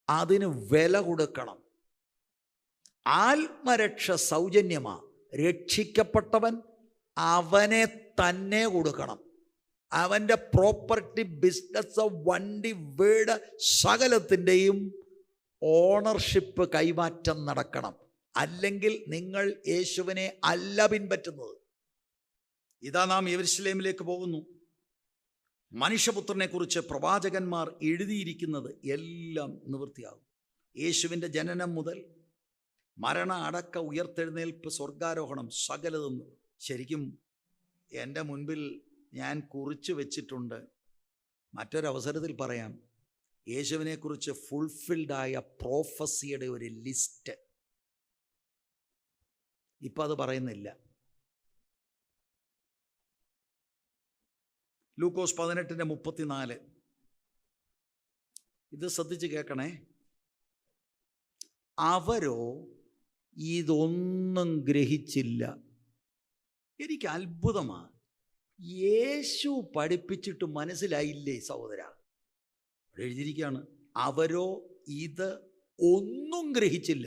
Speaker 1: അതിന് വില കൊടുക്കണം. ആത്മരക്ഷ സൗജന്യമാ. രക്ഷിക്കപ്പെട്ടവൻ അവനെ തന്നെ കൊടുക്കണം. അവൻ്റെ പ്രോപ്പർട്ടി, ബിസിനസ്, വണ്ടി, വീട്, സകലത്തിൻ്റെയും ഓണർഷിപ്പ് കൈമാറ്റം നടക്കണം. അല്ലെങ്കിൽ നിങ്ങൾ യേശുവിനെ അല്ല പിൻപറ്റുന്നത്. ഇതാ നാം യെരൂശലേമിലേക്ക് പോകുന്നു. മനുഷ്യപുത്രനെ കുറിച്ച് പ്രവാചകന്മാർ എഴുതിയിരിക്കുന്നത് എല്ലാം നിവൃത്തിയാകും. യേശുവിൻ്റെ ജനനം മുതൽ മരണ, അടക്ക, ഉയർത്തെഴുന്നേൽപ്പ്, സ്വർഗാരോഹണം, സകലതും ശരിക്കും എൻ്റെ മുൻപിൽ ഞാൻ കുറിച്ച് വെച്ചിട്ടുണ്ട്. മറ്റൊരവസരത്തിൽ പറയാം. യേശുവിനെക്കുറിച്ച് ഫുൾഫിൽഡായ പ്രോഫസിയുടെ ഒരു ലിസ്റ്റ് ഇപ്പം അത് പറയുന്നില്ല. ലൂക്കോസ് 18:34. ഇത് ശ്രദ്ധിച്ച് കേൾക്കണേ. അവരോ ഇതൊന്നും ഗ്രഹിച്ചില്ല. എനിക്ക് അത്ഭുതമാണ്. യേശു പഠിപ്പിച്ചിട്ട് മനസ്സിലായില്ലേ സഹോദര? എഴുതിയിരിക്കുകയാണ്, അവരോ ഇത് ഒന്നും ഗ്രഹിച്ചില്ല.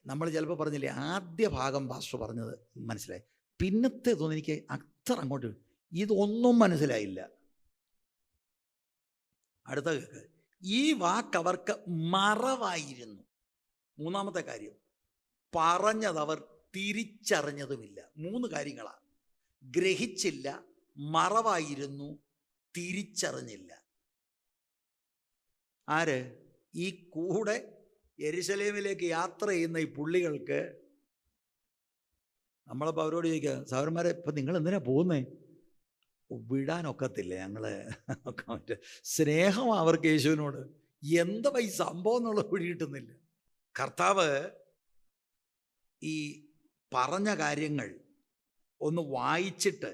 Speaker 1: നമ്മൾ ചിലപ്പോൾ പറഞ്ഞില്ലേ, ആദ്യ ഭാഗം പാസ്റ്റർ പറഞ്ഞത് മനസ്സിലായി, പിന്നത്തേതൊന്നും എനിക്ക് അത്ര അങ്ങോട്ട് ഇതൊന്നും മനസ്സിലായില്ല. അടുത്ത കേൾക്ക്, ഈ വാക്ക് അവർക്ക് മറവായിരുന്നു. മൂന്നാമത്തെ കാര്യം, പറഞ്ഞതവർ തിരിച്ചറിഞ്ഞതുമില്ല. 3 കാര്യങ്ങളാണ്. ഗ്രഹിച്ചില്ല, മറവായിരുന്നു, തിരിച്ചറിഞ്ഞില്ല. ആര്? ഈ കൂടെ യെരുശലേമിലേക്ക് യാത്ര ചെയ്യുന്ന ഈ പുള്ളികൾക്ക് നമ്മളിപ്പോൾ അവരോട് ചോദിക്കുക, സഹോദരന്മാരെ ഇപ്പം നിങ്ങൾ എന്തിനാ പോകുന്നേ? വിടാനൊക്കത്തില്ല, ഞങ്ങൾ ഒക്കെ മറ്റേ സ്നേഹം അവർക്ക് യേശുവിനോട്. എന്താ ഈ സംഭവം എന്നുള്ളത് പിടികിട്ടുന്നില്ല. കർത്താവ് ഈ പറഞ്ഞ കാര്യങ്ങൾ ഒന്ന് വായിച്ചിട്ട്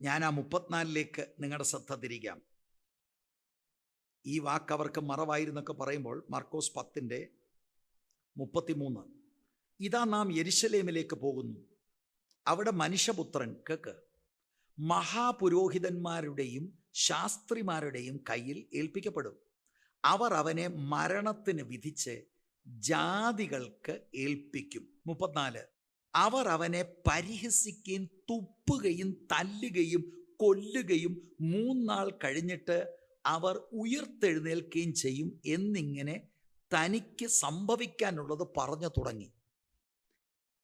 Speaker 1: ഞാൻ ആ 34ലേക്ക് നിങ്ങളുടെ ശ്രദ്ധ തിരിക്കാം. ഈ വാക്ക് അവർക്ക് മറവായിരുന്നൊക്കെ പറയുമ്പോൾ മർക്കോസ് 10:33, ഇതാ നാം യെരുശലേമിലേക്ക് പോകുന്നു, അവിടെ മനുഷ്യപുത്രൻ, കേക്ക്, മഹാപുരോഹിതന്മാരുടെയും ശാസ്ത്രിമാരുടെയും കയ്യിൽ ഏൽപ്പിക്കപ്പെടും. അവർ അവനെ മരണത്തിന് വിധിച്ച് ജാതികൾക്ക് ഏൽപ്പിക്കും. 34, അവർ അവനെ പരിഹസിക്കുകയും തുപ്പുകയും തല്ലുകയും കൊല്ലുകയും 3 നാൾ കഴിഞ്ഞിട്ട് അവർ ഉയർത്തെഴുന്നേൽക്കുകയും ചെയ്യും എന്നിങ്ങനെ തനിക്ക് സംഭവിക്കാനുള്ളത് പറഞ്ഞു തുടങ്ങി.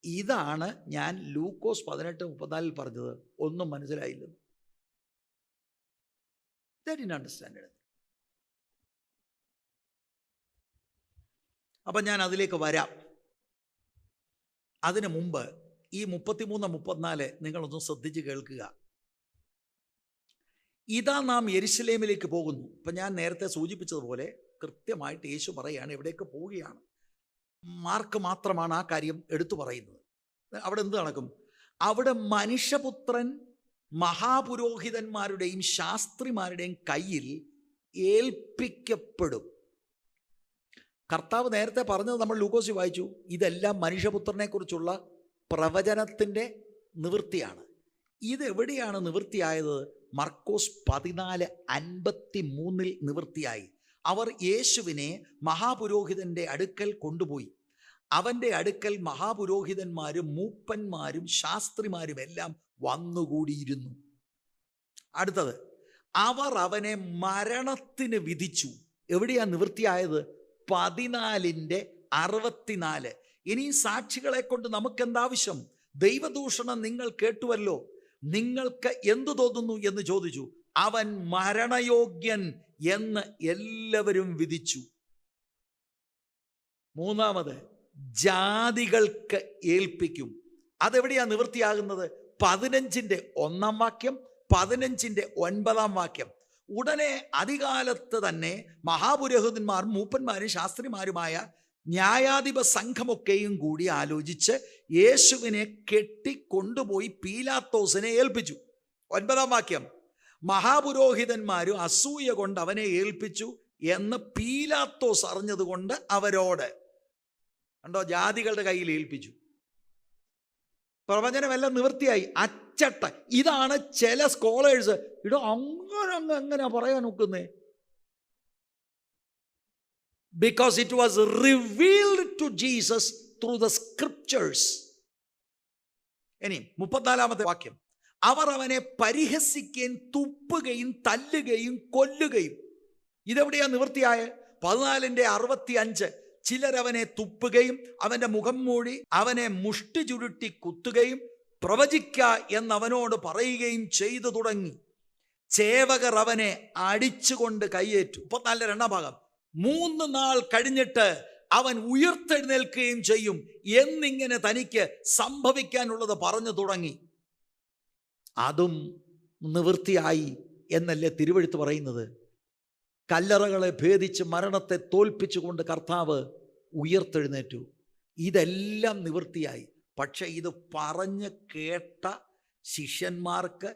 Speaker 1: ഇതാണ് ഞാൻ ലൂക്കോസ് 18:34 പറഞ്ഞത്. ഒന്നും മനസ്സിലായില്ലെന്ന്. അണ്ടർസ്റ്റാൻഡ്. അപ്പം ഞാൻ അതിലേക്ക് വരാം. അതിനു മുമ്പ് ഈ 33-34 നിങ്ങളൊന്ന് ശ്രദ്ധിച്ച് കേൾക്കുക. ഇതാ നാം യെരുശലേമിലേക്ക് പോകുന്നു. ഇപ്പം ഞാൻ നേരത്തെ സൂചിപ്പിച്ചതുപോലെ കൃത്യമായിട്ട് യേശു പറയുകയാണ് എവിടേക്ക് പോവുകയാണ്. മാർക്ക് മാത്രമാണ് ആ കാര്യം എടുത്തു പറയുന്നത്. അവിടെ എന്ത് നടക്കും? അവിടെ മനുഷ്യപുത്രൻ മഹാപുരോഹിതന്മാരുടെയും ശാസ്ത്രിമാരുടെയും കയ്യിൽ ഏൽപ്പിക്കപ്പെടും. കർത്താവ് നേരത്തെ പറഞ്ഞത് നമ്മൾ ലൂക്കോസിൽ വായിച്ചു. ഇതെല്ലാം മനുഷ്യപുത്രനെ കുറിച്ചുള്ള പ്രവചനത്തിൻ്റെ നിവൃത്തിയാണ്. ഇതെവിടെയാണ് നിവൃത്തിയായത്? മർക്കോസ് 14:53 നിവൃത്തിയായി. അവർ യേശുവിനെ മഹാപുരോഹിതൻ്റെ അടുക്കൽ കൊണ്ടുപോയി. അവൻ്റെ അടുക്കൽ മഹാപുരോഹിതന്മാരും മൂപ്പന്മാരും ശാസ്ത്രിമാരും എല്ലാം വന്നുകൂടിയിരുന്നു. അടുത്തത്, അവർ അവനെ മരണത്തിന് വിധിച്ചു. എവിടെയാണ് നിവൃത്തിയായത്? 14:64. ഇനി സാക്ഷികളെ കൊണ്ട് നമുക്കെന്താവശ്യം? ദൈവദൂഷണം നിങ്ങൾ കേട്ടുവല്ലോ, നിങ്ങൾക്ക് എന്തു തോന്നുന്നു എന്ന് ചോദിച്ചു. അവൻ മരണയോഗ്യൻ എന്ന് എല്ലാവരും വിധിച്ചു. മൂന്നാമത്, ജാതികൾക്ക് ഏൽപ്പിക്കും. അതെവിടെയാ നിവൃത്തിയാകുന്നത്? 15:1 വാക്യം, 15:9 വാക്യം. ഉടനെ അധികാലത്ത് തന്നെ മഹാപുരോഹിതന്മാർ മൂപ്പന്മാരും ശാസ്ത്രിമാരുമായ ന്യായാധിപ സംഘമൊക്കെയും കൂടി ആലോചിച്ച് യേശുവിനെ കെട്ടിക്കൊണ്ടുപോയി പീലാത്തോസിനെ ഏൽപ്പിച്ചു. 9 വാക്യം, മഹാപുരോഹിതന്മാരും അസൂയ കൊണ്ട് അവനെ ഏൽപ്പിച്ചു എന്ന് പീലാത്തോസ് അറിഞ്ഞതുകൊണ്ട് അവരോട്, കണ്ടോ, ജാതികളുടെ കയ്യിൽ ഏൽപ്പിച്ചു. പ്രവചനമെല്ലാം നിവൃത്തിയായി. അച്ചട്ട. ഇതാണ് ചില സ്കോളേഴ്സ് അങ്ങനെ പറയാൻ ഒക്കുന്നേ. Because it was revealed to Jesus through the scriptures. ഇനി 34 വാക്യം, അവർ അവനെ പരിഹസിക്കുകയും തുപ്പുകയും തല്ലുകയും കൊല്ലുകയും. ഇതെവിടെയാ നിവൃത്തിയായ? 14:65. ചിലരവനെ തുപ്പുകയും അവൻ്റെ മുഖം മൂടി അവനെ മുഷ്ടി ചുരുട്ടി കുത്തുകയും പ്രവചിക്ക എന്നവനോട് പറയുകയും ചെയ്തു തുടങ്ങി. ചേവകർ അവനെ അടിച്ചുകൊണ്ട് കയ്യേറ്റു. 34 ഭാഗം, 3 നാൾ കഴിഞ്ഞിട്ട് അവൻ ഉയർത്തെഴുന്നേൽക്കുകയും ചെയ്യും എന്നിങ്ങനെ തനിക്ക് സംഭവിക്കാനുള്ളത് പറഞ്ഞു തുടങ്ങി. അതും നിവൃത്തിയായി എന്നല്ലേ തിരുവെഴുത്ത് പറയുന്നത്? കല്ലറകളെ ഭേദിച്ച് മരണത്തെ തോൽപ്പിച്ചുകൊണ്ട് കർത്താവ് ഉയർത്തെഴുന്നേറ്റു. ഇതെല്ലാം നിവൃത്തിയായി. പക്ഷെ ഇത് പറഞ്ഞ് കേട്ട ശിഷ്യന്മാർക്ക്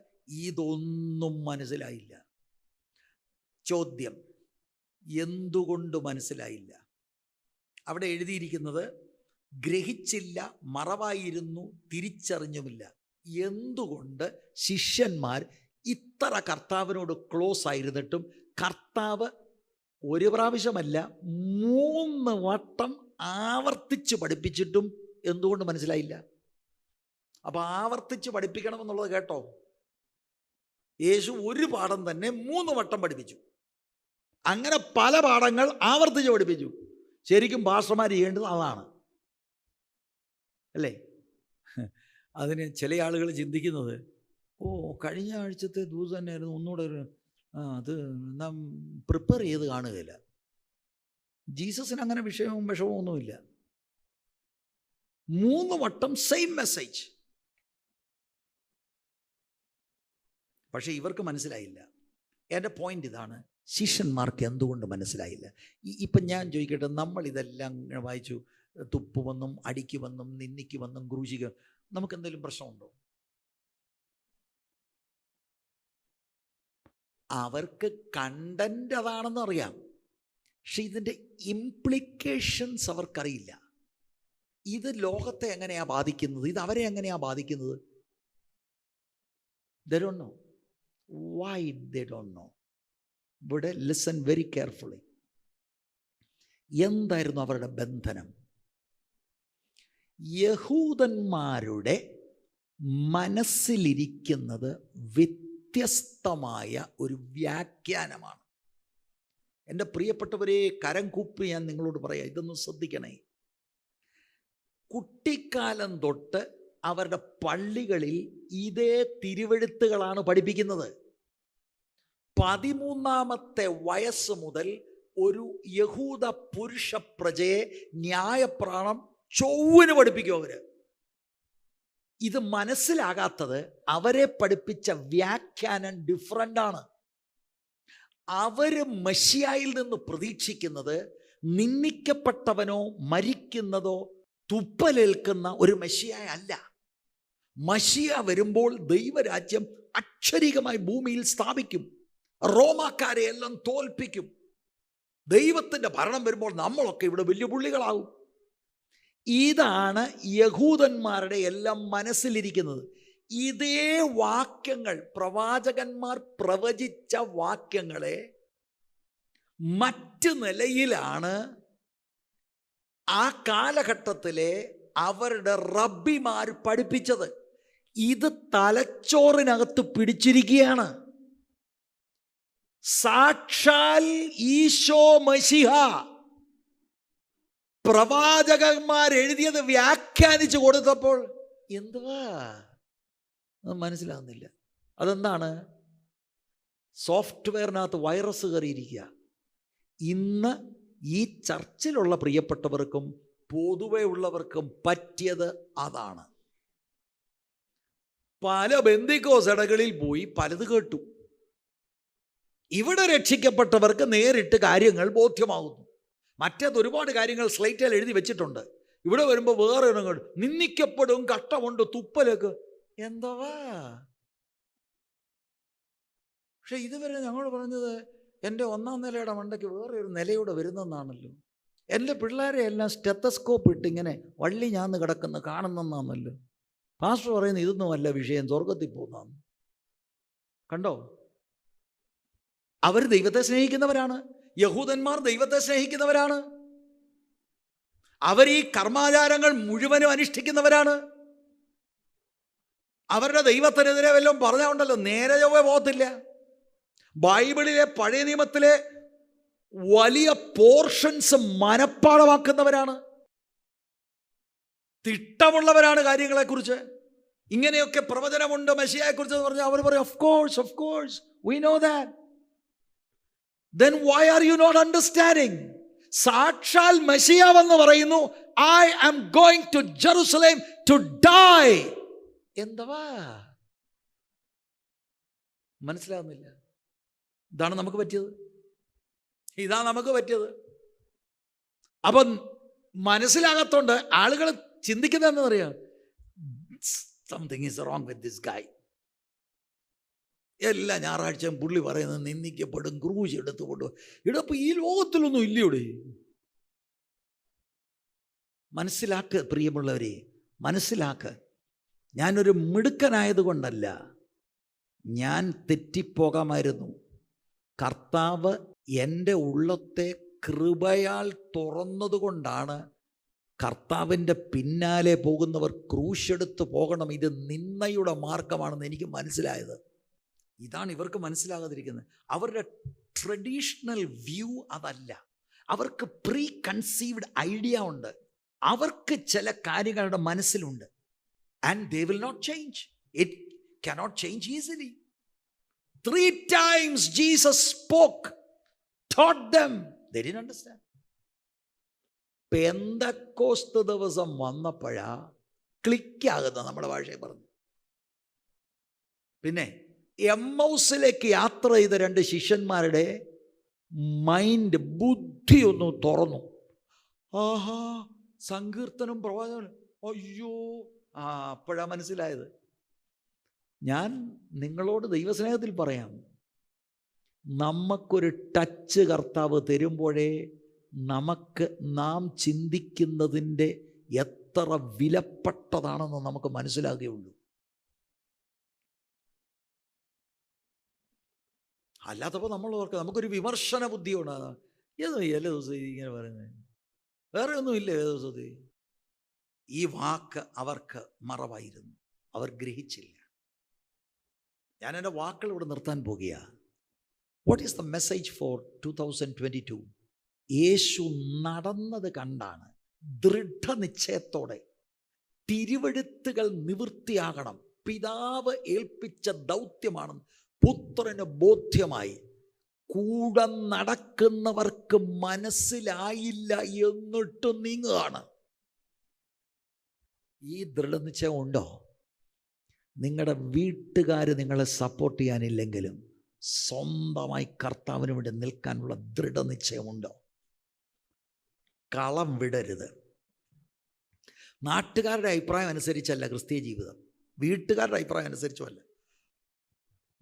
Speaker 1: ഇതൊന്നും മനസ്സിലായില്ല. ചോദ്യം, എന്തുകൊണ്ട് മനസ്സിലായില്ല? അവിടെ എഴുതിയിരിക്കുന്നത് ഗ്രഹിച്ചില്ല, മറവായിരുന്നു, തിരിച്ചറിഞ്ഞുമില്ല. എന്തുകൊണ്ട് ശിഷ്യന്മാർ ഇത്ര കർത്താവിനോട് ക്ലോസ് ആയിരുന്നിട്ടും കർത്താവ് ഒരു പ്രാവശ്യമല്ല 3 വട്ടം ആവർത്തിച്ച് പഠിപ്പിച്ചിട്ടും എന്തുകൊണ്ട് മനസ്സിലായില്ല? അപ്പോൾ ആവർത്തിച്ച് പഠിപ്പിക്കണമെന്നുള്ളത് കേട്ടോ, യേശു ഒരു പാഠം തന്നെ 3 വട്ടം പഠിപ്പിച്ചു. അങ്ങനെ പല പാഠങ്ങൾ ആവർത്തിച്ച് പഠിപ്പിച്ചു. ശരിക്കും പാസ്റ്റർമാർ ചെയ്യേണ്ടത് അതാണ്, അല്ലേ? അതിന് ചില ആളുകൾ ചിന്തിക്കുന്നത്, കഴിഞ്ഞ ആഴ്ചത്തെ ദിവസം തന്നെയായിരുന്നു, ഒന്നുകൂടെ അത് നാം പ്രിപ്പയർ ചെയ്ത് കാണുകയില്ല. ജീസസിന് അങ്ങനെ വിഷയവും വിഷമവും ഒന്നുമില്ല. 3 വട്ടം സെയിം മെസ്സേജ്. പക്ഷേ ഇവർക്ക് മനസ്സിലായില്ല. എൻ്റെ പോയിന്റ് ഇതാണ്, ശിഷ്യന്മാർക്ക് എന്തുകൊണ്ട് മനസ്സിലായില്ല? ഇപ്പം ഞാൻ ചോദിക്കട്ടെ, നമ്മൾ ഇതെല്ലാം വായിച്ചു, തുപ്പുമെന്നും അടിക്കുമെന്നും നിന്ദിക്കുമെന്നും ക്രൂശിക്കും, നമുക്ക് എന്തെങ്കിലും പ്രശ്നമുണ്ടോ? അവർക്ക് കണ്ടന്റ് അതാണെന്ന് അറിയാം, പക്ഷെ ഇതിൻ്റെ ഇംപ്ലിക്കേഷൻസ് അവർക്കറിയില്ല. ഇത് ലോകത്തെ എങ്ങനെയാണ് ബാധിക്കുന്നത്, ഇത് അവരെ എങ്ങനെയാണ് ബാധിക്കുന്നത്? They don't know. Why they don't know? But listen very carefully. എന്തായിരുന്നു അവരുടെ ബന്ധനം? യഹൂദന്മാരുടെ മനസ്സിലിരിക്കുന്നത് വ്യത്യസ്തമായ ഒരു വ്യാഖ്യാനമാണ്. എൻ്റെ പ്രിയപ്പെട്ടവരെ, കരം കൂപ്പി ഞാൻ നിങ്ങളോട് പറയാം, ഇതൊന്ന് ശ്രദ്ധിക്കണേ. കുട്ടിക്കാലം തൊട്ട് അവരുടെ പള്ളികളിൽ ഇതേ തിരുവെഴുത്തുകളാണ് പഠിപ്പിക്കുന്നത്. 13ാമത്തെ വയസ്സ് മുതൽ ഒരു യഹൂദ പുരുഷ പ്രജയെ ന്യായപ്രാണം ചൊവ്വിന് പഠിപ്പിക്കും അവർ. ഇത് മനസ്സിലാകാത്തത് അവരെ പഠിപ്പിച്ച വ്യാഖ്യാനം ഡിഫറൻ്റാണ്. അവർ മെശിയായിൽ നിന്ന് പ്രതീക്ഷിക്കുന്നത് നിന്ദിക്കപ്പെട്ടവനോ മരിക്കുന്നതോ തുപ്പലേൽക്കുന്ന ഒരു മെശിയായ അല്ല. മശിയ വരുമ്പോൾ ദൈവരാജ്യം അക്ഷരികമായി ഭൂമിയിൽ സ്ഥാപിക്കും, റോമാക്കാരെ എല്ലാം തോൽപ്പിക്കും. ദൈവത്തിൻ്റെ ഭരണം വരുമ്പോൾ നമ്മളൊക്കെ ഇവിടെ വലിയ പുള്ളികളാവും. ഇതാണ് യഹൂദന്മാരുടെ എല്ലാം മനസ്സിലിരിക്കുന്നത്. ഇതേ വാക്യങ്ങൾ, പ്രവാചകന്മാർ പ്രവചിച്ച വാക്യങ്ങളെ മറ്റ് നിലയിലാണ് ആ കാലഘട്ടത്തിലെ അവരുടെ റബ്ബിമാർ പഠിപ്പിച്ചത്. ഇത് തലച്ചോറിനകത്ത് പിടിച്ചിരിക്കുകയാണ്. സാക്ഷാൽ ഈശോ മശിഹ പ്രവാചകന്മാരെഴുതിയത് വ്യാഖ്യാനിച്ചു കൊടുത്തപ്പോൾ എന്തുവാ മനസ്സിലാകുന്നില്ല. അതെന്താണ്? സോഫ്റ്റ്വെയറിനകത്ത് വൈറസ് കയറിയിരിക്കുക. ഇന്ന് ഈ ചർച്ചിലുള്ള പ്രിയപ്പെട്ടവർക്കും പൊതുവെ ഉള്ളവർക്കും പറ്റിയത് അതാണ്. പല ബെന്തിക്കോസ് ഇടകളിൽ പോയി പലത് കേട്ടു. ഇവിടെ രക്ഷിക്കപ്പെട്ടവർക്ക് നേരിട്ട് കാര്യങ്ങൾ ബോധ്യമാകുന്നു. മറ്റേത് ഒരുപാട് കാര്യങ്ങൾ സ്ലൈറ്റിൽ എഴുതി വെച്ചിട്ടുണ്ട്. ഇവിടെ വരുമ്പോൾ വേറെ ഇടങ്ങൾ നിന്ദിക്കപ്പെടും, കഷ്ടമുണ്ട്, തുപ്പലൊക്കെ എന്തുവാ. പക്ഷെ ഇതുവരെ ഞങ്ങൾ പറഞ്ഞത് എൻ്റെ 1ാം നിലയുടെ മണ്ടയ്ക്ക് വേറെ ഒരു നിലയൂടെ വരുന്നെന്നാണല്ലോ. എൻ്റെ പിള്ളേരെ എല്ലാം സ്റ്റെത്തസ്കോപ്പ് ഇട്ട് ഇങ്ങനെ വള്ളി ഞാന്ന് കിടക്കുന്ന കാണുന്നെന്നാണല്ലോ. പാസ്റ്റർ പറയുന്നത് ഇതൊന്നുമല്ല വിഷയം, സ്വർഗത്തിൽ പോകുന്നതാണ്. കണ്ടോ? അവർ ദൈവത്തെ സ്നേഹിക്കുന്നവരാണ്. യഹൂദന്മാർ ദൈവത്തെ സ്നേഹിക്കുന്നവരാണ്. അവർ ഈ കർമാചാരങ്ങൾ മുഴുവനും അനുഷ്ഠിക്കുന്നവരാണ്. അവരുടെ ദൈവത്തിനെതിരെ വല്ലതും പറഞ്ഞുകൊണ്ടല്ലോ നേരെ ചൊവ്വേ പോകത്തില്ല. ബൈബിളിലെ പഴയ നിയമത്തിലെ വലിയ പോർഷൻസ് മനഃപ്പാഠമാക്കുന്നവരാണ്, തിട്ടമുള്ളവരാണ് കാര്യങ്ങളെക്കുറിച്ച്. ഇങ്ങനെയൊക്കെ പ്രവചനമുണ്ട് മെശിയായെക്കുറിച്ച് പറഞ്ഞാൽ അവർ പറയും of course we know that. Then why are you not understanding? സാക്ഷാൽ മെശിയാവെന്ന് പറയുന്നു, I am going to Jerusalem to die. എന്തുവാ മനസ്സിലാവുന്നില്ല. ഇതാണ് നമുക്ക് പറ്റിയത്. അപ്പം മനസ്സിലാകത്തോണ്ട് ആളുകൾ ചിന്തിക്കുന്നതെന്ന് പറയാം, something is wrong with this guy. എല്ലാ ഞായറാഴ്ചയും പുള്ളി പറയുന്നത് നിന്ദിക്കപ്പെടും, ക്രൂശ് എടുത്ത് കൊണ്ടുപോകും. ഇടപ്പോൾ ഈ ലോകത്തിലൊന്നും ഇല്ലയോടെ. മനസ്സിലാക്ക് പ്രിയമുള്ളവരെ, മനസ്സിലാക്ക്. ഞാനൊരു മിടുക്കനായതുകൊണ്ടല്ല, ഞാൻ തെറ്റിപ്പോകാമായിരുന്നു. കർത്താവ് എൻ്റെ ഉള്ളത്തെ കൃപയാൽ തുറന്നതുകൊണ്ടാണ് കർത്താവിൻ്റെ പിന്നാലെ പോകുന്നവർ ക്രൂശെടുത്ത് പോകണം, ഇത് നിന്ദയുടെ മാർഗമാണെന്ന് എനിക്ക് മനസ്സിലായത്. ഇതാണ് ഇവർക്ക് മനസ്സിലാകാതിരിക്കുന്നത്. അവരുടെ ട്രഡീഷണൽ വ്യൂ അതല്ല. അവർക്ക് പ്രീ കൺസീവ്ഡ് ഐഡിയ ഉണ്ട്. അവർക്ക് ചില കാര്യങ്ങളുടെ മനസ്സിലുണ്ട്. And they will not change. It cannot change easily. 3 times Jesus spoke, taught them. They didn't understand. Pentecost ദിവസം വന്നപ്പോഴാ ക്ലിക്കാകുന്ന നമ്മുടെ ഭാഷയിൽ പറഞ്ഞു. പിന്നെ എമ്മൗസിലേക്ക് യാത്ര ചെയ്ത 2 ശിഷ്യന്മാരുടെ മൈൻഡ്, ബുദ്ധി ഒന്ന് തുറന്നു. ആഹാ, സങ്കീർത്തനം, പ്രവാചകനും, അയ്യോ, അപ്പോഴാ മനസ്സിലായത്. ഞാൻ നിങ്ങളോട് ദൈവസ്നേഹത്തിൽ പറയാം, നമുക്കൊരു ടച്ച് കർത്താവ് തരുമ്പോഴേ നമുക്ക് നാം ചിന്തിക്കുന്നതിൻ്റെ എത്ര വിലപ്പെട്ടതാണെന്ന് നമുക്ക് മനസ്സിലാകുകയുള്ളൂ. അല്ലാത്തപ്പോൾ നമ്മൾ ഓർക്കുക, നമുക്കൊരു വിമർശന ബുദ്ധിയാണ്. ഏതോ എല്ലാ ദിവസവും ഇങ്ങനെ പറയുന്നത്, വേറെ ഒന്നുമില്ല ദിവസത്തിൽ. ഈ വാക്ക് അവർക്ക് മറവായിരുന്നു, അവർ ഗ്രഹിച്ചില്ല. ഞാൻ എൻ്റെ വാക്കുകൾ ഇവിടെ നിർത്താൻ പോകുകയാണ്. What is the message for 2022? യേശു നടന്നത് കണ്ടാണ് ദൃഢനിശ്ചയത്തോടെ തിരുവെഴുത്തുകൾ നിവൃത്തിയാകണം, പിതാവ് ഏൽപ്പിച്ച ദൗത്യമാണെന്ന് പുത്രന് ബോധ്യമായി. കൂടെ നടക്കുന്നവർക്ക് മനസ്സിലായില്ല, എന്നിട്ട് നീങ്ങുകയാണ്. ഈ ദൃഢനിശ്ചയം ഉണ്ടോ? നിങ്ങളുടെ വീട്ടുകാർ നിങ്ങളെ സപ്പോർട്ട് ചെയ്യാനില്ലെങ്കിലും സ്വന്തമായി കർത്താവിന് വേണ്ടി നിൽക്കാനുള്ള ദൃഢനിശ്ചയമുണ്ടോ? കളം വിടരുത്. നാട്ടുകാരുടെ അഭിപ്രായം അനുസരിച്ചല്ല ക്രിസ്തീയ ജീവിതം, വീട്ടുകാരുടെ അഭിപ്രായം അനുസരിച്ചുമല്ല.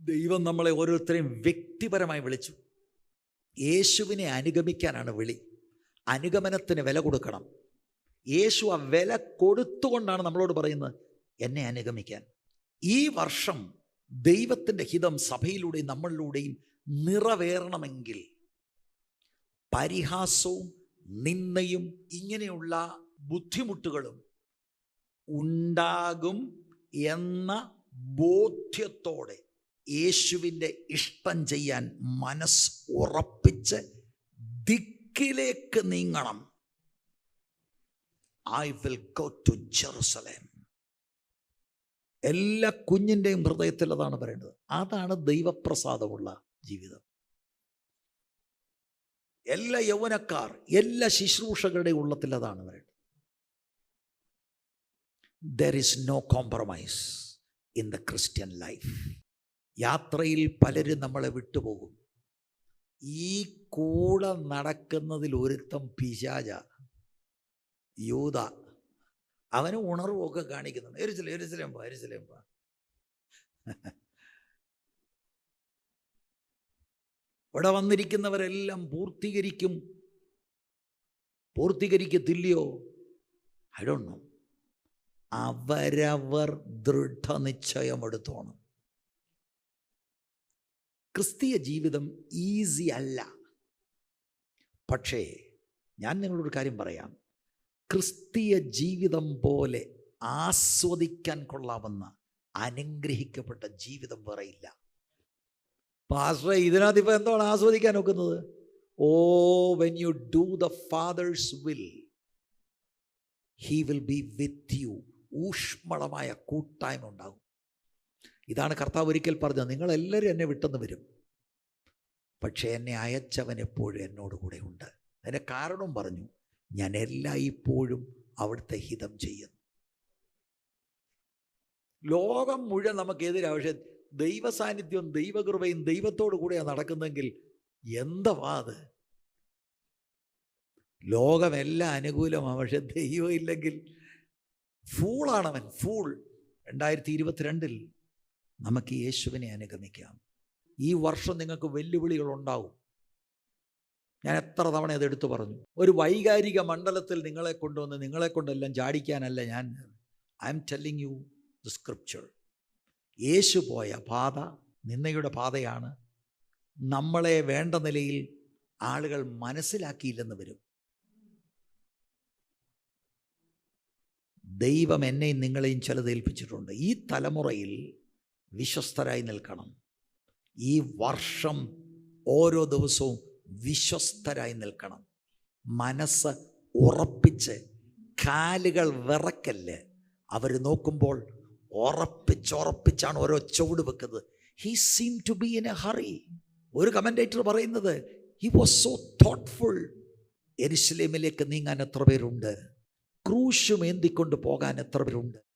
Speaker 1: ദൈവം നമ്മളെ ഓരോരുത്തരെയും വ്യക്തിപരമായി വിളിച്ചു. യേശുവിനെ അനുഗമിക്കാനാണ് വിളി. അനുഗമനത്തിന് വില കൊടുക്കണം. യേശു ആ വില കൊടുത്തുകൊണ്ടാണ് നമ്മളോട് പറയുന്നത്, എന്നെ അനുഗമിക്കാൻ. ഈ വർഷം ദൈവത്തിൻ്റെ ഹിതം സഭയിലൂടെയും നമ്മളിലൂടെയും നിറവേറണമെങ്കിൽ പരിഹാസവും നിന്ദയും ഇങ്ങനെയുള്ള ബുദ്ധിമുട്ടുകളും ഉണ്ടാകും എന്ന ബോധ്യത്തോടെ യേശുവിൻ്റെ ഇഷ്ടം ചെയ്യാൻ മനസ്സ് ഉറപ്പിച്ച് ദിക്കിലേക്ക് നീങ്ങണം. I will go to Jerusalem. എല്ലാ കുഞ്ഞിൻ്റെയും ഹൃദയത്തിൽ അതാണ് പറയേണ്ടത്. അതാണ് ദൈവപ്രസാദമുള്ള ജീവിതം. എല്ലാ യൗവനക്കാർ, എല്ലാ ശുശ്രൂഷകളുടെ ഉള്ളത്തിൽ അതാണ് പറയേണ്ടത്. There is no compromise in the Christian life. യാത്രയിൽ പലരും നമ്മളെ വിട്ടുപോകും. ഈ കൂടെ നടക്കുന്നതിൽ ഒരുത്തം പിശാച, യൂദ. അവന് ഉണർവൊക്കെ കാണിക്കുന്നുണ്ട്. എരുസലേം പോ. ഇവിടെ വന്നിരിക്കുന്നവരെല്ലാം പൂർത്തീകരിക്കത്തില്ലയോ? I don't know. അവരവർ ദൃഢനിശ്ചയമെടുത്തോണം. ക്രിസ്തീയ ജീവിതം ഈസി അല്ല. പക്ഷേ ഞാൻ നിങ്ങളോടൊരു കാര്യം പറയാം, ക്രിസ്തീയ ജീവിതം പോലെ ആസ്വദിക്കാൻ കൊള്ളാവുന്ന അനുഗ്രഹിക്കപ്പെട്ട ജീവിതം വേറെ ഇല്ല. പാസ്റ്ററെ, ഇതിനകത്ത് ഇപ്പോൾ എന്താണ് ആസ്വദിക്കാൻ ഒക്കുന്നത്? When you do the father's will, he will be with you. ഊഷ്മളമായ കൂട്ടായ്മ ഉണ്ടാകും. ഇതാണ് കർത്താവ് ഒരിക്കൽ പറഞ്ഞത്, നിങ്ങളെല്ലാവരും എന്നെ വിട്ടെന്ന് വരും, പക്ഷേ എന്നെ അയച്ചവൻ എപ്പോഴും എന്നോട് കൂടെ ഉണ്ട്. അതിൻ്റെ കാരണവും പറഞ്ഞു, ഞാൻ എല്ലായ്പ്പോഴും അവിടുത്തെ ഹിതം ചെയ്യുന്നു. ലോകം മുഴുവൻ നമുക്കെതിരാ, പക്ഷേ ദൈവ സാന്നിധ്യവും ദൈവകൃപയും ദൈവത്തോടു കൂടെയാണ് നടക്കുന്നതെങ്കിൽ എന്താ അത്? ലോകമെല്ലാം അനുകൂലമാണ്, പക്ഷെ ദൈവം ഇല്ലെങ്കിൽ ഫൂളാണവൻ, ഫൂൾ. 2022 നമുക്ക് യേശുവിനെ അനുഗമിക്കാം. ഈ വർഷം നിങ്ങൾക്ക് വെല്ലുവിളികളുണ്ടാവും. ഞാൻ എത്ര തവണ അത് എടുത്തു പറഞ്ഞു. ഒരു വൈകാരിക മണ്ഡലത്തിൽ നിങ്ങളെ കൊണ്ടുവന്ന് നിങ്ങളെ കൊണ്ടെല്ലാം ചാടിക്കാനല്ല ഞാൻ. I'm telling you the scripture. യേശു പോയ പാത നിന്നയുടെ പാതയാണ്. നമ്മളെ വേണ്ട നിലയിൽ ആളുകൾ മനസ്സിലാക്കിയില്ലെന്ന് വരും. ദൈവം എന്നെയും നിങ്ങളെയും ചിലത് ഏൽപ്പിച്ചിട്ടുണ്ട്. ഈ തലമുറയിൽ വിശ്വസ്തരായി നിൽക്കണം. ഈ വർഷം ഓരോ ദിവസവും വിശ്വസ്തരായി നിൽക്കണം. മനസ്സ് ഉറപ്പിച്ച്, കാലുകൾ വിറക്കല്ല്. അവർ നോക്കുമ്പോൾ ഉറപ്പിച്ചാണ് ഓരോ ചുവട് വെക്കുന്നത്. He seem to be in a hurry. ഒരു കമൻറ്റേറ്റർ പറയുന്നത്, ഹി വാസ് സോ തോട്ട്ഫുൾ. യെരുശലേമിലേക്ക് നീങ്ങാൻ എത്ര പേരുണ്ട്? ക്രൂശും ഏന്തിക്കൊണ്ട് പോകാൻ എത്ര പേരുണ്ട്?